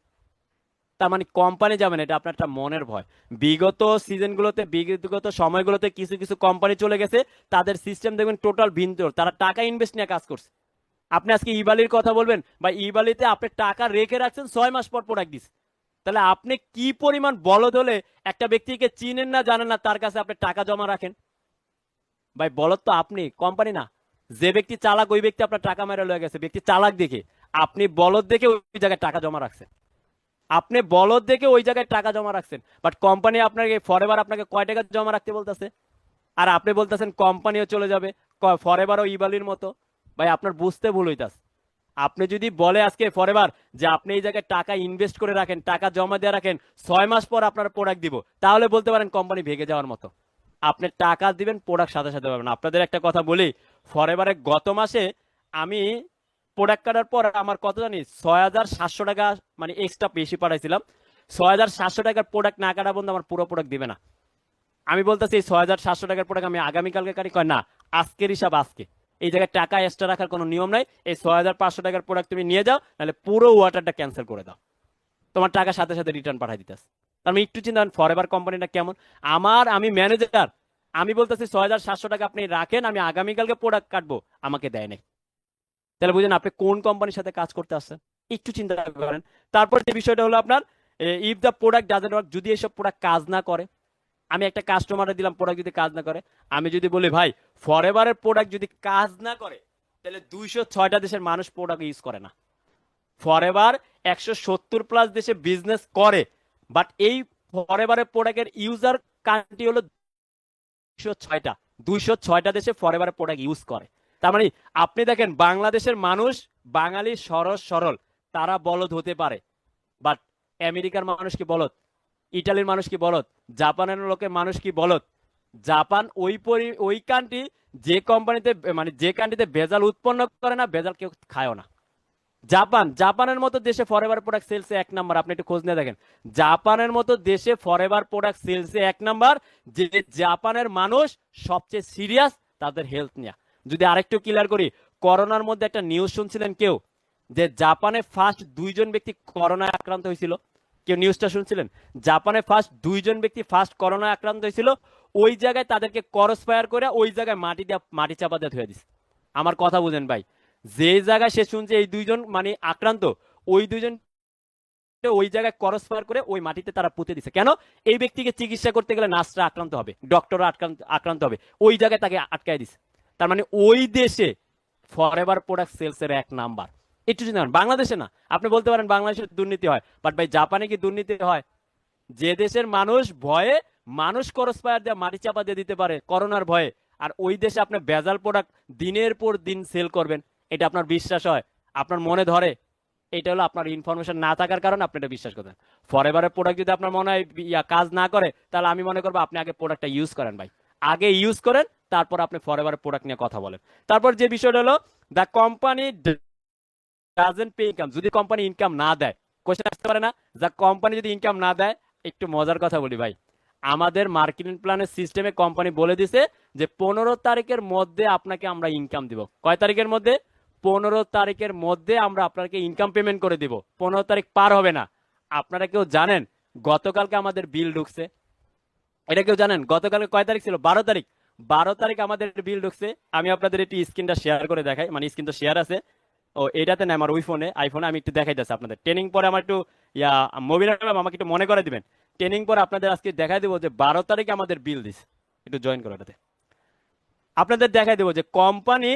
তার মানে কোম্পানি যাবে না, এটা আপনার একটা মনের ভয়। বিগত সিজনগুলোতে, বিগত সময়গুলোতে কিছু কিছু কোম্পানি চলে গেছে, তাদের সিস্টেম দেখবেন টোটাল ভিন্ন, তারা টাকা ইনভেস্ট নিয়ে কাজ করছে। আপনি আজকে ইবালির কথা বলবেন, বা ইবালিতে আপনি টাকা রেখে রাখছেন, 6 মাস পর প্রোডাক্ট দিচ্ছে। তাহলে আপনি কি পরিমাণ বলদ হলে একটা ব্যক্তিকে চিনেন না জানেন না, তার কাছে আপনি টাকা জমা রাখেন? ভাই বলদ তো আপনি, কোম্পানি না। যে ব্যক্তি চালাক ওই ব্যক্তি আপনার টাকা মেরে লয়ে গেছে, ব্যক্তি চালাক দেখে। আপনি বলদ দেখে ওই জায়গায় টাকা জমা রাখছেন, আপনি বলদ দেখে ওই জায়গায় টাকা জমা রাখছেন। বাট কোম্পানি আপনাকে ফরএভার আপনাকে কয় টাকা জমা রাখতে বলতেছে, আর আপনি বলতেছেন কোম্পানিও চলে যাবে, ফরএভারও ইবালির মতো। ভাই আপনার বুঝতে ভুল হইতাছে। আপনি যদি বলে আজকে ফরএভার যে আপনি এই জায়গায় টাকা ইনভেস্ট করে রাখেন, টাকা জমা দিয়ে রাখেন, 6 মাস পর আপনার প্রোডাক্ট দিব, তাহলে বলতে পারেন কোম্পানি ভেঙে যাওয়ার মতো। আপনি টাকা দিবেন, প্রোডাক্ট সাথে সাথে পাবেন। আপনাদের একটা কথা বলি, ফরএভারে গত মাসে আমি প্রোডাক্ট কাটার পর আমার কত জানি 6,700 টাকা, মানে এক্সট্রা বেশি পাঠাইছিলাম। 6,700 টাকার প্রোডাক্ট না কাটা বন্ধু আমার পুরো প্রোডাক্ট দিবে না। আমি বলতেছি এই 6,700 টাকার প্রোডাক্ট আমি আগামীকালকে কাটি, কয় না, আজকের হিসাব আজকে। এই জায়গায় টাকা এক্সট্রা রাখার কোনো নিয়ম নাই। এই 6,500 টাকার প্রোডাক্ট তুমি নিয়ে যাও, নাহলে পুরো ওয়াটারটা ক্যান্সেল করে দাও, তোমার টাকা সাথে সাথে রিটার্ন পাঠাই দিতেছে। তার মানে একটু চিন্তা করেন ফরএভার কোম্পানিটা কেমন। আমি ম্যানেজার, আমি বলতেছি 6,700 টাকা আপনি রাখেন, আমি আগামীকালকে প্রোডাক্ট কাটবো, আমাকে দেয় নাই। তাহলে বুঝেন আপনি কোন কোম্পানির সাথে কাজ করতে আসছেন। একটু চিন্তা করেন। তারপর যে বিষয়টা হলো আপনার, if the product doesn't work, যদি এসব প্রোডাক্ট কাজ না করে, আমি একটা কাস্টমারে দিলাম প্রোডাক্ট যদি কাজ না করে, আমি যদি বলি ভাই ফরএভারের প্রোডাক্ট যদি কাজ না করে, তাহলে 206টা দেশের মানুষ প্রোডাক্ট ইউজ করে না। ফরএভার 170+ দেশে বিজনেস করে, বাট এই ফরএভারের প্রোডাক্টের ইউজার কান্ট্রি হলো 206টা। 206টা দেশে ফরএভারের প্রোডাক্ট ইউজ করে। তার মানে আপনি দেখেন বাংলাদেশের মানুষ, বাঙালি সরল সরল, তারা বলদ হতে পারে, বাট আমেরিকার মানুষ কি বলদ? ইটালির মানুষ কি বলদ? জাপানের লোকের মানুষ কি বলদ? জাপান ওই কান্ট্রি যে কোম্পানিতে, মানে যে কান্ট্রিতে ভেজাল উৎপন্ন করে না, ভেজাল কেউ খায়ও না। জাপানের মতো দেশে ফরএভার প্রোডাক্ট সেলসে 1 নাম্বার, আপনি একটু খোঁজ নিয়ে দেখেন। জাপানের মতো দেশে ফরএভার প্রোডাক্ট সেলসে 1 নাম্বার। যে জাপানের মানুষ সবচেয়ে সিরিয়াস তাদের হেলথ নিয়ে। যদি আরেকটু ক্লিয়ার করি, করোনার মধ্যে একটা নিউজ শুনছিলেন কেউ, যে জাপানে ফার্স্ট 2 জন ব্যক্তি করোনায় আক্রান্ত হয়েছিল। কেউ নিউজটা শুনছিলেন? জাপানে ফার্স্ট 2 জন ব্যক্তি ফার্স্ট করোনা আক্রান্ত হয়েছিল, ওই জায়গায় তাদেরকে ক্রস ফায়ার করে ওই জায়গায় মাটি চাপা দিয়ে ধুয়ে দিছে। আমার কথা বুঝেন ভাই, যে জায়গায় সে শুনছে এই 2 জন মানে আক্রান্ত, ওই 2 জন ওই জায়গায় ক্রস ফায়ার করে ওই মাটিতে তারা পুঁতে দিছে। কেন? এই ব্যক্তিকে চিকিৎসা করতে গেলে নার্সরা আক্রান্ত হবে, ডক্টররা আক্রান্ত আক্রান্ত হবে, ওই জায়গায় তাকে আটকায় দিছে। তার মানে ওই দেশে ফরএভার প্রোডাক্ট সেলস এর 1 নাম্বার। একটু চিন্তা করেন, বাংলাদেশে না। আপনি বলতে পারেন বাংলাদেশে দুর্নীতি হয়, বাট ভাই জাপানে কি দুর্নীতি হয়? যে দেশের মানুষ ভয়ে মানুষ ক্রস ফায়ার দিয়ে মাটি চাপা দিয়ে দিতে পারে করোনার ভয়ে, আর ওই দেশে আপনি ভেজাল প্রোডাক্ট দিনের পর দিন সেল করবেন, এটা আপনার বিশ্বাস হয়? আপনার মনে ধরে? এটা হলো আপনার ইনফরমেশন না থাকার কারণে আপনি এটা বিশ্বাস করেন। ফরএভারের প্রোডাক্ট যদি আপনার মনে হয় কাজ না করে, তাহলে আমি মনে করবো আপনি আগে প্রোডাক্টটা ইউজ করেন ভাই। আগে ইউজ করেন, তারপর আপনি ফরএভারের প্রোডাক্ট নিয়ে কথা বলেন। তারপর যে বিষয়টা হলো, the company doesn't pay income. যদি কোম্পানি ইনকাম না দেয়, কোশ্চেন আসতে পারে না, যা কোম্পানি যদি ইনকাম না দেয়। একটু মজার কথা বলি ভাই, আমাদের মার্কেটিং প্ল্যানের সিস্টেমে কোম্পানি বলে দিছে যে 15 তারিখের মধ্যে আপনাকে আমরা ইনকাম দিব। কয় তারিখের মধ্যে? 15 তারিখের মধ্যে আমরা আপনাকে ইনকাম পেমেন্ট করে দিব। 15 তারিখ পার হবে না। আপনারা কেউ জানেন গতকালকে আমাদের বিল ঢুকছে? এটা কেউ জানেন গতকালকে কয় তারিখ ছিল? 12 তারিখ। 12 তারিখ আমাদের বিল ঢুকছে। আমি আপনাদের একটু স্ক্রিনটা শেয়ার করে দেখাই, মানে স্ক্রিন তো শেয়ার আছে। ও এটাতে না, আমার ওই ফোনে, আইফোনে আমি একটু দেখাইতেছি আপনাদের। ট্রেনিং পরে আমার একটু ইয়া মোবিল আমাকে একটু মনে করে দিবেন। ট্রেনিং পরে আপনাদের আজকে দেখাই দেবো যে 12 তারিখে আমাদের বিল দিস। একটু জয়েন করো এটাতে। আপনাদের দেখাই দেবো যে কোম্পানি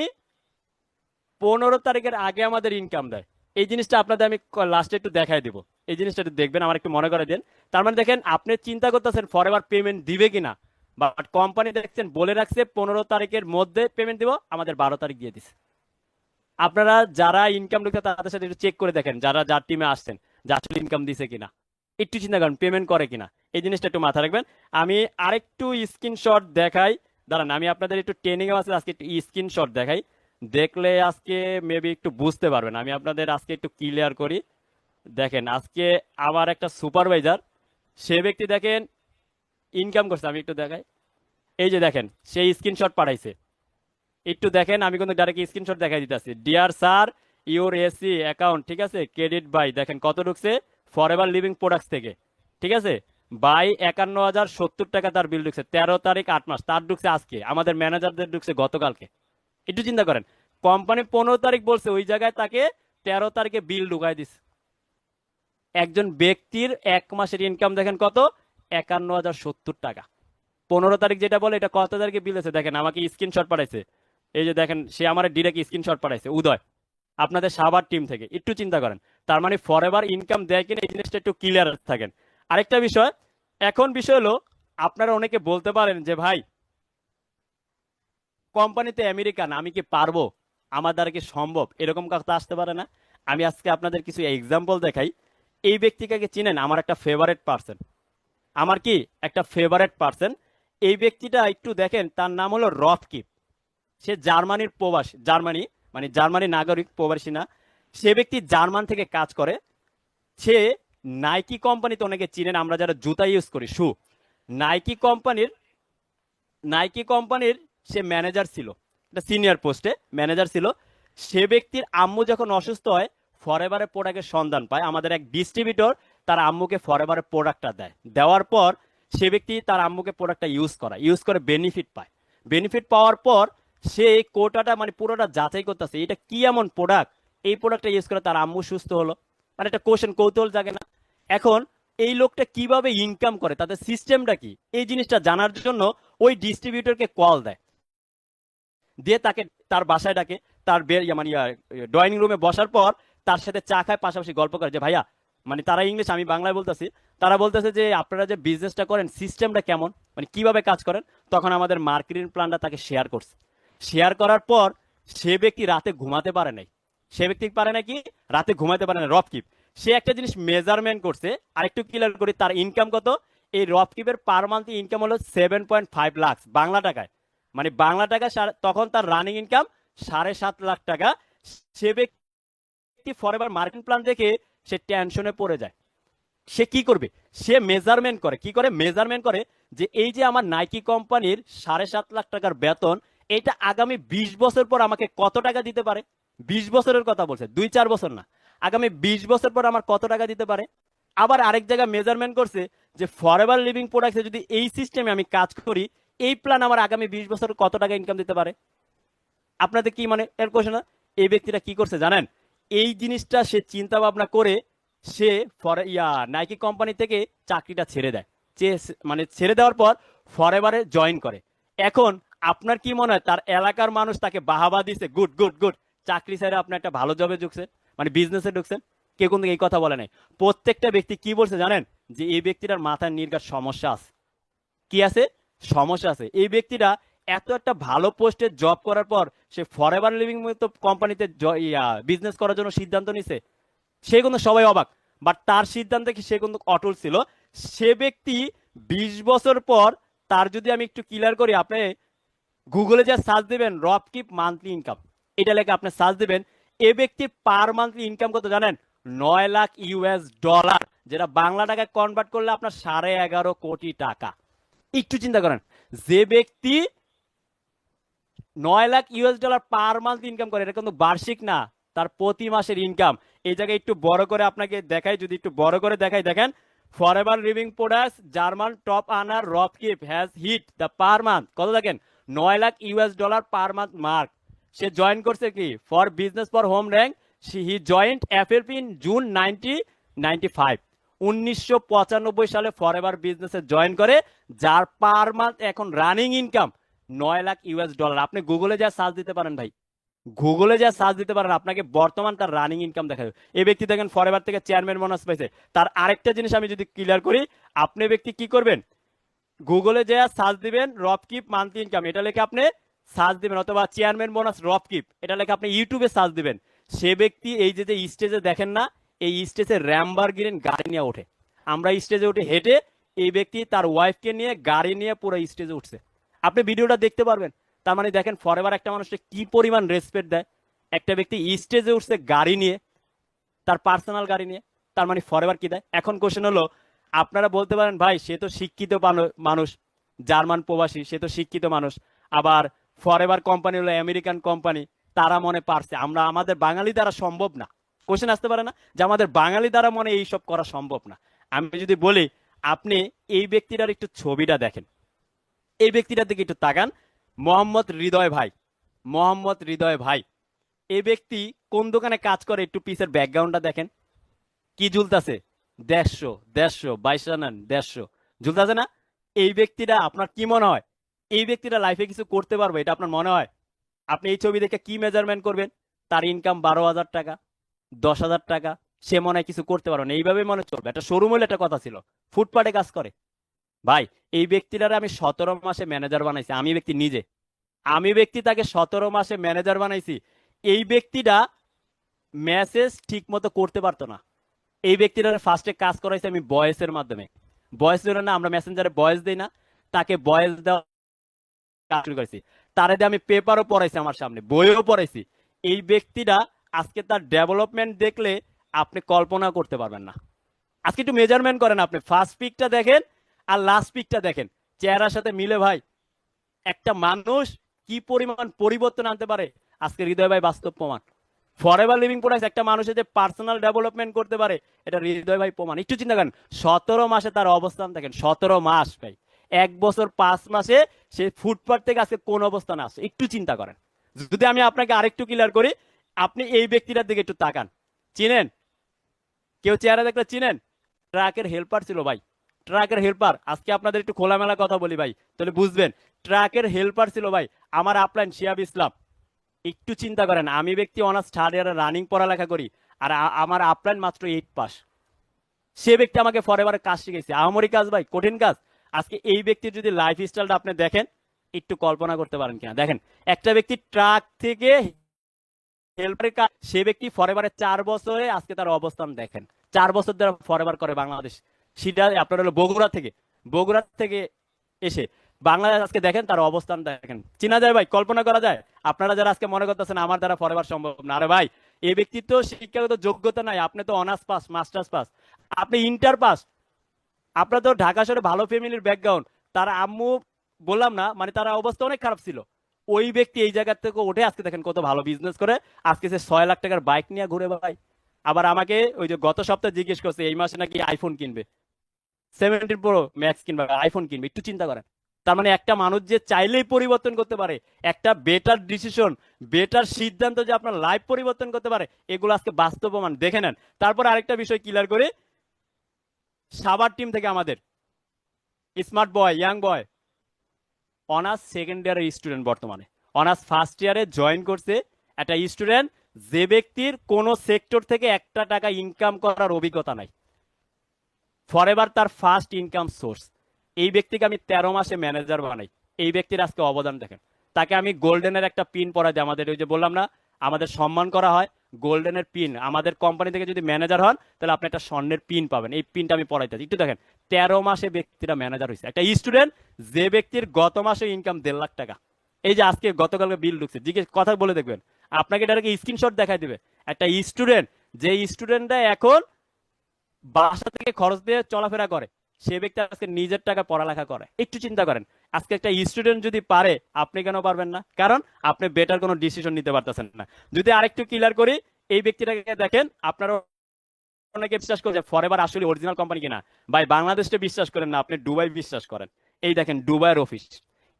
15 তারিখের আগে আমাদের ইনকাম দেয়। এই জিনিসটা আপনাদের আমি লাস্টে একটু দেখাই দিব। এই জিনিসটা একটু দেখবেন, আমার একটু মনে করে দেন। তার মানে দেখেন, আপনি চিন্তা করতেছেন ফরএভার পেমেন্ট দিবে কিনা, বাট কোম্পানি দেখছেন বলে রাখছে 15 তারিখের মধ্যে পেমেন্ট দিব, আমাদের 12 তারিখ দিয়ে দিচ্ছে। আপনারা যারা ইনকাম ঢুকছে তাদের সাথে একটু চেক করে দেখেন, যারা যার টিমে আসছেন, যে আসলে ইনকাম দিছে কিনা। একটু চিন্তা করেন পেমেন্ট করে কিনা, এই জিনিসটা একটু মাথায় রাখবেন। আমি আরেকটু স্ক্রিনশট দেখাই, দাঁড়ান আমি আপনাদের একটু ট্রেনিং এ আছে, আজকে একটু স্ক্রিনশট দেখাই। দেখলে আজকে মেবি একটু বুঝতে পারবেন। আমি আপনাদের আজকে একটু ক্লিয়ার করি। দেখেন আজকে আমার একটা সুপারভাইজার, সে ব্যক্তি দেখেন ইনকাম করছে, আমি একটু দেখাই। এই যে দেখেন, সেই স্ক্রিনশট পাঠাইছে। একটু দেখেন, আমি কিন্তু ডাইরেক্ট স্ক্রিনশট দেখাই দিতেছি। Dear sir, your AC account, ঠিক আছে, ক্রেডিট বাই, দেখেন কত ঢুকছে ফরএভার লিভিং প্রোডাক্টস থেকে, ঠিক আছে, বাই 51,070 টাকা তার বিল ঢুকছে। 13 তারিখ 8 মাস, তার ঢুকছে আজকে, আমাদের ম্যানেজারদের ঢুকছে গতকালকে। একটু চিন্তা করেন, কোম্পানি 15 তারিখ বলছে, ওই জায়গায় তাকে 13 তারিখে বিল ঢুকাই দিচ্ছে। একজন ব্যক্তির 1 মাসের ইনকাম দেখেন কত? 51,070 টাকা। 15 তারিখ যেটা বলে, এটা কত তারিখে বিল আছে দেখেন, আমাকে স্ক্রিনশট পাঠাইছে। এই যে দেখেন, সে আমার ডিরেক্ট স্ক্রিনশট পাঠাইছে, উদয়, আপনাদের সাভার টিম থেকে। একটু চিন্তা করেন, তার মানে ফরএভার ইনকাম দেয় কিনা এই জিনিসটা একটু ক্লিয়ার থাকেন। আরেকটা বিষয়, এখন বিষয় হলো, আপনারা অনেকে বলতে পারেন যে ভাই কোম্পানিতে আমেরিকান, আমি কি পারবো, আমার দ্বারা কি সম্ভব, এরকম কথা আসতে পারে না? আমি আজকে আপনাদের কিছু এক্সাম্পল দেখাই। এই ব্যক্তিকে চিনেন? আমার একটা ফেভারেট পার্সন, আমার কি একটা ফেভারেট পার্সন। এই ব্যক্তিটা একটু দেখেন, তার নাম হলো রফকিপ। সে জার্মানির প্রবাসী, জার্মানি মানে জার্মানি নাগরিক, প্রবাসী না। সে ব্যক্তি জার্মান থেকে কাজ করে। সে নাইকি কোম্পানিতে, অনেকে চিনেন আমরা যারা জুতা ইউজ করি, শু, নাইকি কোম্পানির, নাইকি কোম্পানির সে ম্যানেজার ছিল, একটা সিনিয়র পোস্টে ম্যানেজার ছিল। সে ব্যক্তির আম্মু যখন অসুস্থ হয়, ফরএভারের প্রোডাক্টের সন্ধান পায়, আমাদের এক ডিস্ট্রিবিউটর তার আম্মুকে ফরএভারের প্রোডাক্টটা দেয়। দেওয়ার পর সে ব্যক্তি তার আম্মুকে প্রোডাক্টটা ইউজ করে বেনিফিট পায়। বেনিফিট পাওয়ার পর সে এই কোটাটা মানে পুরোটা যাচাই করতেছে, এটা কি এমন প্রোডাক্ট, এই প্রোডাক্টটা ইউজ করে তার আম্মু সুস্থ হলো। মানে একটা কোশ্চেন, কৌতূহল জাগে না? এখন এই লোকটা কিভাবে ইনকাম করে, তাদের সিস্টেমটা কি, এই জিনিসটা জানার জন্য ওই ডিস্ট্রিবিউটরকে কল দেয়, দিয়ে তাকে তার বাসায় ডাকে। তার মানে ড্রয়িং রুমে বসার পর তার সাথে চা খায়, পাশাপাশি গল্প করে যে ভাইয়া, মানে তারা ইংলিশ, আমি বাংলায় বলতেছি। তারা বলতেছে যে আপনারা যে বিজনেসটা করেন, সিস্টেমটা কেমন, মানে কিভাবে কাজ করেন। তখন আমাদের মার্কেটিং প্ল্যানটা তাকে শেয়ার করছে। শেয়ার করার পর সে ব্যক্তি রাতে ঘুমাতে পারে নাই। সে ব্যক্তি পারে নাকি রাতে ঘুমাতে পারে না, রফকিপ। সে একটা জিনিস মেজারমেন্ট করছে, আরেকটু ক্লিয়ার করি, তার ইনকাম কত। এই রফকিপের পার মান্থ ইনকাম হলো 7.5 লাখ বাংলা টাকায়। মানে বাংলা টাকা তখন তার রানিং ইনকাম 7.5 লাখ টাকা। সে ব্যক্তি ফরএভার মার্কেটিং প্ল্যান দেখে সে টেনশনে পড়ে যায়। সে কি করবে? সে মেজারমেন্ট করে, কি করে মেজারমেন্ট করে, যে এই যে আমার নাইকি কোম্পানির 7.5 লাখ টাকার বেতন, এটা আগামী 20 বছর পর আমাকে কত টাকা দিতে পারে। 20 বছরের কথা বলছে, 2-4 বছর না, আগামী 20 বছর পর আমার কত টাকা দিতে পারে। আবার আরেক জায়গায় মেজারমেন্ট করছে যে ফরএভার লিভিং প্রোডাক্টে যদি এই সিস্টেমে আমি কাজ করি, এই প্ল্যান আমার আগামী 20 বছর কত টাকা ইনকাম দিতে পারে। আপনাদের কি মানে এর কোশ্চেন? এই ব্যক্তিটা কি করছে জানেন? এই জিনিসটা সে চিন্তা ভাবনা করে সে নাইকি কোম্পানি থেকে চাকরিটা ছেড়ে দেয়। মানে ছেড়ে দেওয়ার পর ফরএভারে জয়েন করে। এখন আপনার কি মনে হয় তার এলাকার মানুষ তাকে বাহাবা দিছে, গুড গুড গুড, চাকরি ছেড়ে আপনি একটা ভালো জবে ঢুকছেন, মানে বিজনেসে ঢুকছেন? কেউ কিন্তু এই কথা বলে নাই। প্রত্যেকটা ব্যক্তি কি বলছে জানেন? যে এই ব্যক্তিটার মাথার নির্ঘাত সমস্যা আছে। কি আছে? সমস্যা আছে। এই ব্যক্তিটা এত একটা ভালো পোস্টে জব করার পর সে ফরএভার লিভিং মতো কোম্পানিতে বিজনেস করার জন্য সিদ্ধান্ত নিছে। সে কিন্তু সবাই অবাক, বাট তার সিদ্ধান্তে কি সে কিন্তু অটল ছিল। সে ব্যক্তি 20 বছর পর, তার যদি আমি একটু ক্লিয়ার করি, আপনি গুগলে যা সার্চ দিবেন রবকিপ মান্থলি ইনকাম, এটা লেখে আপনি সার্চ দিবেন, এ ব্যক্তির পার মান্থলি ইনকাম কত জানেন? 9 লাখ US ডলার, যেটা বাংলা টাকায় কনভার্ট করলে আপনার 11.5 কোটি টাকা। একটু চিন্তা করেন, যে ব্যক্তি 9 lakh US dollar per month income করে, এটা কিন্তু বার্ষিক না, তার প্রতি মাসের ইনকাম। এই জায়গায় একটু বড় করে আপনাকে দেখাই, যদি একটু বড় করে দেখাই, দেখেন, ফরএভার লিভিং প্রোডাক্টস জার্মান টপ আনার রবকিপ has hit the per month কত দেখেন? 9 lakh US dollar per month mark. সে জয়েন করছে কি for business for home rank. He joined FLP in June 1995। 1995 সালে ফরএভার বিজনেসে জয়েন করে, যার পার মান্থ এখন running income 9 lakh US dollar. আপনি গুগলে যা সার্চ দিতে পারেন ভাই, গুগলে যা সার্চ দিতে পারেন, আপনাকে বর্তমান তার রানিং ইনকাম দেখা যাবে। এই ব্যক্তি দেখেন ফরএভার থেকে চেয়ারম্যান বোনাস পাইছে। তার আরেকটা জিনিস আমি যদি ক্লিয়ার করি, আপনি ব্যক্তি কি করবেন? গুগলে যে সার্চ দিবেন রবকিপ মান্থলি ইনকাম, এটা লেখে আপনি সার্চ দিবেন, অথবা চেয়ারম্যান বোনাস রবকিপ, এটা লেখে আপনি ইউটিউবে সার্চ দিবেন। সে ব্যক্তি এই যে যে স্টেজে দেখেন না, এই স্টেজে র্যামবারগিরেন গাড়ি নিয়ে ওঠে। আমরা স্টেজে উঠে হেঁটে, এই ব্যক্তি তার ওয়াইফকে নিয়ে গাড়ি নিয়ে পুরো স্টেজে উঠছে। আপনি ভিডিওটা দেখতে পারবেন। তার মানে দেখেন ফরএভার একটা মানুষকে কি পরিমাণ রেসপেক্ট দেয়। একটা ব্যক্তি স্টেজে উঠছে গাড়ি নিয়ে, তার পার্সোনাল গাড়ি নিয়ে, তার মানে ফরএভার কি দেয়। এখন কোশ্চেন হলো, আপনারা বলতে পারেন ভাই সে তো শিক্ষিত মানুষ, জার্মান প্রবাসী, সে তো শিক্ষিত মানুষ, আবার ফরএভার কোম্পানি হলো আমেরিকান কোম্পানি, তারা মনে পারছে, আমরা আমাদের বাঙালি দ্বারা সম্ভব না। কোশ্চেন আসতে পারে না যে আমাদের বাঙালি দ্বারা মনে এইসব করা সম্ভব না। আমি যদি বলি, আপনি এই ব্যক্তিটার একটু ছবিটা দেখেন, এই ব্যক্তিটার দিকে একটু তাকান, মোহাম্মদ হৃদয় ভাই, মোহাম্মদ হৃদয় ভাই। এই ব্যক্তি কোন দোকানে কাজ করে, একটু পিসের ব্যাকগ্রাউন্ডটা দেখেন, কি ঝুলতাছে? 150 নেন 150 ঝুলতাছে না? এই ব্যক্তিটা আপনার কি মনে হয় এই ব্যক্তিটা লাইফে কিছু করতে পারবে, এটা আপনার মনে হয়? আপনি এই ছবি দেখে কি মেজারমেন্ট করবেন? তার ইনকাম 12,000 টাকা, 10,000 টাকা, সে মনে হয় কিছু করতে পারবে না, এইভাবে মনে চলবে। একটা শোরুম হলে একটা কথা ছিল, ফুটপাতে কাজ করে। ভাই, এই ব্যক্তিটারে আমি 17 মাসে ম্যানেজার বানাইছি, আমি ব্যক্তি নিজে, আমি ব্যক্তি তাকে 17 মাসে ম্যানেজার বানাইছি। এই ব্যক্তিটা মেসেজ ঠিক মতো করতে পারতো না। এই ব্যক্তিটার ফার্স্টে কাজ করাইছি আমি ভয়েসের মাধ্যমে। ভয়েস দিল না, আমরা মেসেঞ্জারে ভয়েস দিই না, তাকে ভয়েস দেওয়া কাজ শুরু করেছি। তারে দিয়ে আমি পেপারও পড়াইছি, আমার সামনে বইও পড়াইছি। এই ব্যক্তিটা আজকে তার ডেভেলপমেন্ট দেখলে আপনি কল্পনা করতে পারবেন না। আজকে একটু মেজারমেন্ট করেন, আপনি ফার্স্ট পিকটা দেখেন আর লাস্ট পিকটা দেখেন, চেহারার সাথে মিলে ভাই। একটা মানুষ কি পরিমাণ পরিবর্তন আনতে পারে, আজকে হৃদয় ভাই বাস্তব প্রমাণ। ফরএভার লিভিং প্রোডাক্টস একটা মানুষের যে পার্সোনাল ডেভেলপমেন্ট করতে পারে, এটা হৃদয় ভাই প্রমাণ। একটু চিন্তা করেন, 17 মাসে তার অবস্থান দেখেন, 17 মাস ভাই, 1 বছর 5 মাসে সে ফুটপাথ থেকে আজকে কোন অবস্থানে আসে, একটু চিন্তা করেন। যদি আমি আপনাকে আরেকটু ক্লিয়ার করি, আপনি এই ব্যক্তিটার দিকে একটু তাকান, চিনেন? কেউ চেহারা দেখলে চিনেন? ট্রাকের হেল্পার ছিল ভাই, ট্রাকের হেল্পার। আজকে আপনাদের একটু খোলামেলা কথা বলি ভাই, তাহলে বুঝবেন। ট্রাকের হেল্পার ছিল ভাই আমার আপলাইন শিহাব ইসলাম। একটু চিন্তা করেন, আমি ব্যক্তি অনার্স থার্ড ইয়ারে রানিং পড়ালেখা করি, আর আমার আপলাইন মাত্র 8 পাস। সে ব্যক্তি আমাকে ফরএভার কাজ শিখেছে, আহামরি কাজ ভাই, কঠিন কাজ। আজকে এই ব্যক্তির যদি লাইফ স্টাইলটা আপনি দেখেন, একটু কল্পনা করতে পারেন কিনা দেখেন। একটা ব্যক্তি ট্রাক থেকে হেল্পারের কাজ, সে ব্যক্তি ফরএভারে 4 বছরে আজকে তার অবস্থান দেখেন। 4 বছর ধরে ফরএভার করে বাংলাদেশ, সেটা আপনার হলো বগুড়া থেকে এসে বাংলাদেশ আজকে দেখেন তার অবস্থান দেখেন। চিনা যায় ভাই, কল্পনা করা যায়? আপনারা যারা আজকে মনে করতেছেন আমার দ্বারা ফরএভার সম্ভব না, আরে ভাই, এই ব্যক্তির তো শিক্ষাগত যোগ্যতা নাই। আপনি তো অনার্স পাস, মাস্টার্স পাস, আপনি ইন্টার পাস, আপনার তো ঢাকা শহরে ভালো ফ্যামিলির ব্যাকগ্রাউন্ড। তার আম্মু, বললাম না মানে, তার অবস্থা অনেক খারাপ ছিল। ওই ব্যক্তি এই জায়গা থেকে উঠে আজকে দেখেন কত ভালো বিজনেস করে। আজকে সে 6 লাখ টাকার বাইক নিয়ে ঘুরে ভাই। আবার আমাকে ওই যে গত সপ্তাহে জিজ্ঞেস করছে এই মাসে নাকি আইফোন কিনবে, 17 Pro Max কিনবে, আইফোন কিনবে। একটু চিন্তা করেন। তার মানে একটা মানুষ যে চাইলেই পরিবর্তন করতে পারে, একটা বেটার ডিসিশন, বেটার সিদ্ধান্ত যে আপনার লাইফ পরিবর্তন করতে পারে, এগুলো আজকে বাস্তব প্রমাণ। দেখে নেন। তারপর আরেকটা বিষয় ক্লিয়ার করি, সাবার টিম থেকে আমাদের স্মার্ট বয়, ইয়াং বয়, অনার্স সেকেন্ড ইয়ারের স্টুডেন্ট, বর্তমানে অনার্স ফার্স্ট ইয়ারে জয়েন করছে একটা স্টুডেন্ট, যে ব্যক্তির কোন সেক্টর থেকে একটা টাকা ইনকাম করার অভিজ্ঞতা নাই, ফরএভার তার ফার্স্ট ইনকাম সোর্স। এই ব্যক্তিকে আমি 13 মাসে ম্যানেজার বানাই। এই ব্যক্তির আজকে অবদান দেখেন। তাকে আমি গোল্ডেনের একটা পিন পরা দিই, আমাদের ওই যে বললাম না আমাদের সম্মান করা হয়, গোল্ডেনের পিন। আমাদের কোম্পানি থেকে যদি ম্যানেজার হন তাহলে আপনি একটা স্বর্ণের পিন পাবেন, এই পিনটা আমি পরাইতে দিই। একটু দেখেন, 13 মাসে ব্যক্তিরা ম্যানেজার হয়েছে। একটা স্টুডেন্ট যে ব্যক্তির গত মাসে ইনকাম 1.5 লাখ টাকা, এই যে আজকে গতকালকে বিল ঢুকছে, জিজ্ঞেস কথা বলে দেখবেন, আপনাকে ডাইরেক্ট স্ক্রিনশট দেখাই দিবে। একটা স্টুডেন্ট, যে স্টুডেন্টরা এখন বাসা থেকে খরচ দিয়ে চলাফেরা করে, সে ব্যক্তি আজকে নিজের টাকা পড়ালেখা করে। একটু চিন্তা করেন, আজকে একটা স্টুডেন্ট যদি পারে, আপনি কেন পারবেন না? কারণ আপনি বেটার কোনো ডিসিশন নিতে পারতেছেন না। যদি আরেকটু ক্লিয়ার করি, এই ব্যক্তিটাকে দেখেন, আপনারা অনেকে বিশ্বাস করে যে ফরএভার আসলে অরিজিনাল কোম্পানি কিনা। ভাই, বাংলাদেশে বিশ্বাস করেন না, আপনি দুবাই বিশ্বাস করেন। এই দেখেন দুবাইয়ের অফিস।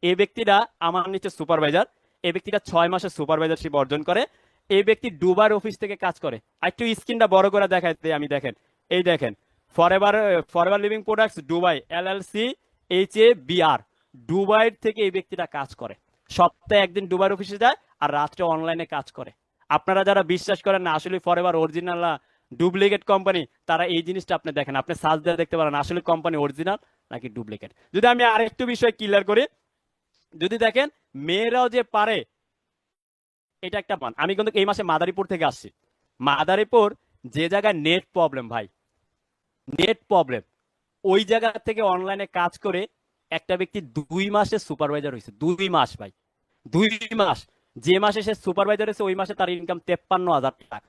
এই ব্যক্তিটা আমার নিচে সুপারভাইজার। এই ব্যক্তিটা 6 মাসে সুপারভাইজারশিপ অর্জন করে। এই ব্যক্তি দুবাইয়ের অফিস থেকে কাজ করে। আর একটু স্ক্রিনটা বড় করে দেখাই দিই আমি, দেখেন। এই দেখেন, forever, forever living products Dubai LLC, HABR, দুবাইয়ের থেকে এই ব্যক্তিটা কাজ করে। সপ্তাহে একদিন দুবাইয়ের অফিসে যায় আর রাত্রে অনলাইনে কাজ করে। আপনারা যারা বিশ্বাস করেন না আসলে ফরএভার অরিজিনাল ডুপ্লিকেট কোম্পানি, তারা এই জিনিসটা আপনি দেখেন, আপনি সার্চ দিয়ে দেখতে পারেন আসলে কোম্পানি অরিজিনাল নাকি ডুপ্লিকেট। যদি আমি আরেকটু বিষয় ক্লিয়ার করি, যদি দেখেন মেয়েরাও যে পারে, এটা একটা মান। আমি কিন্তু এই মাসে মাদারীপুর থেকে আসছি। মাদারীপুর যে জায়গায় নেট প্রবলেম ভাই, নেট প্রবলেম, ওই জায়গা থেকে অনলাইনে কাজ করে একটা ব্যক্তি 2 মাসে সুপারভাইজার হয়েছে। 2 মাস ভাই, 2 মাস। যে মাসে সে সুপারভাইজার হয়েছে ওই মাসে তার ইনকাম 53,000 টাকা।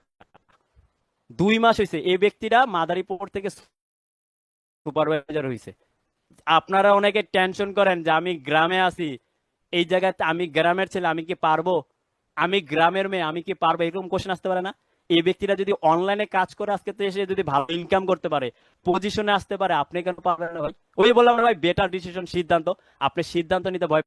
2 মাস হয়েছে এই ব্যক্তিরা মাদারীপুর থেকে সুপারভাইজার হয়েছে। আপনারা অনেকে টেনশন করেন যে আমি গ্রামে আছি, এই জায়গাতে আমি গ্রামের ছেলে, আমি কি পারবো, আমি গ্রামের মেয়ে, আমি কি পারবো, এরকম কোশ্চেন আসতে পারে না? এই ব্যক্তিরা যদি অনলাইনে কাজ করে আজকে তো এসে যদি ভালো ইনকাম করতে পারে, পজিশনে আসতে পারে, আপনি কেন পারবেন না ভাই? ওই বললাম না ভাই, বেটার ডিসিশন, সিদ্ধান্ত। আপনি সিদ্ধান্ত নিতে ভয়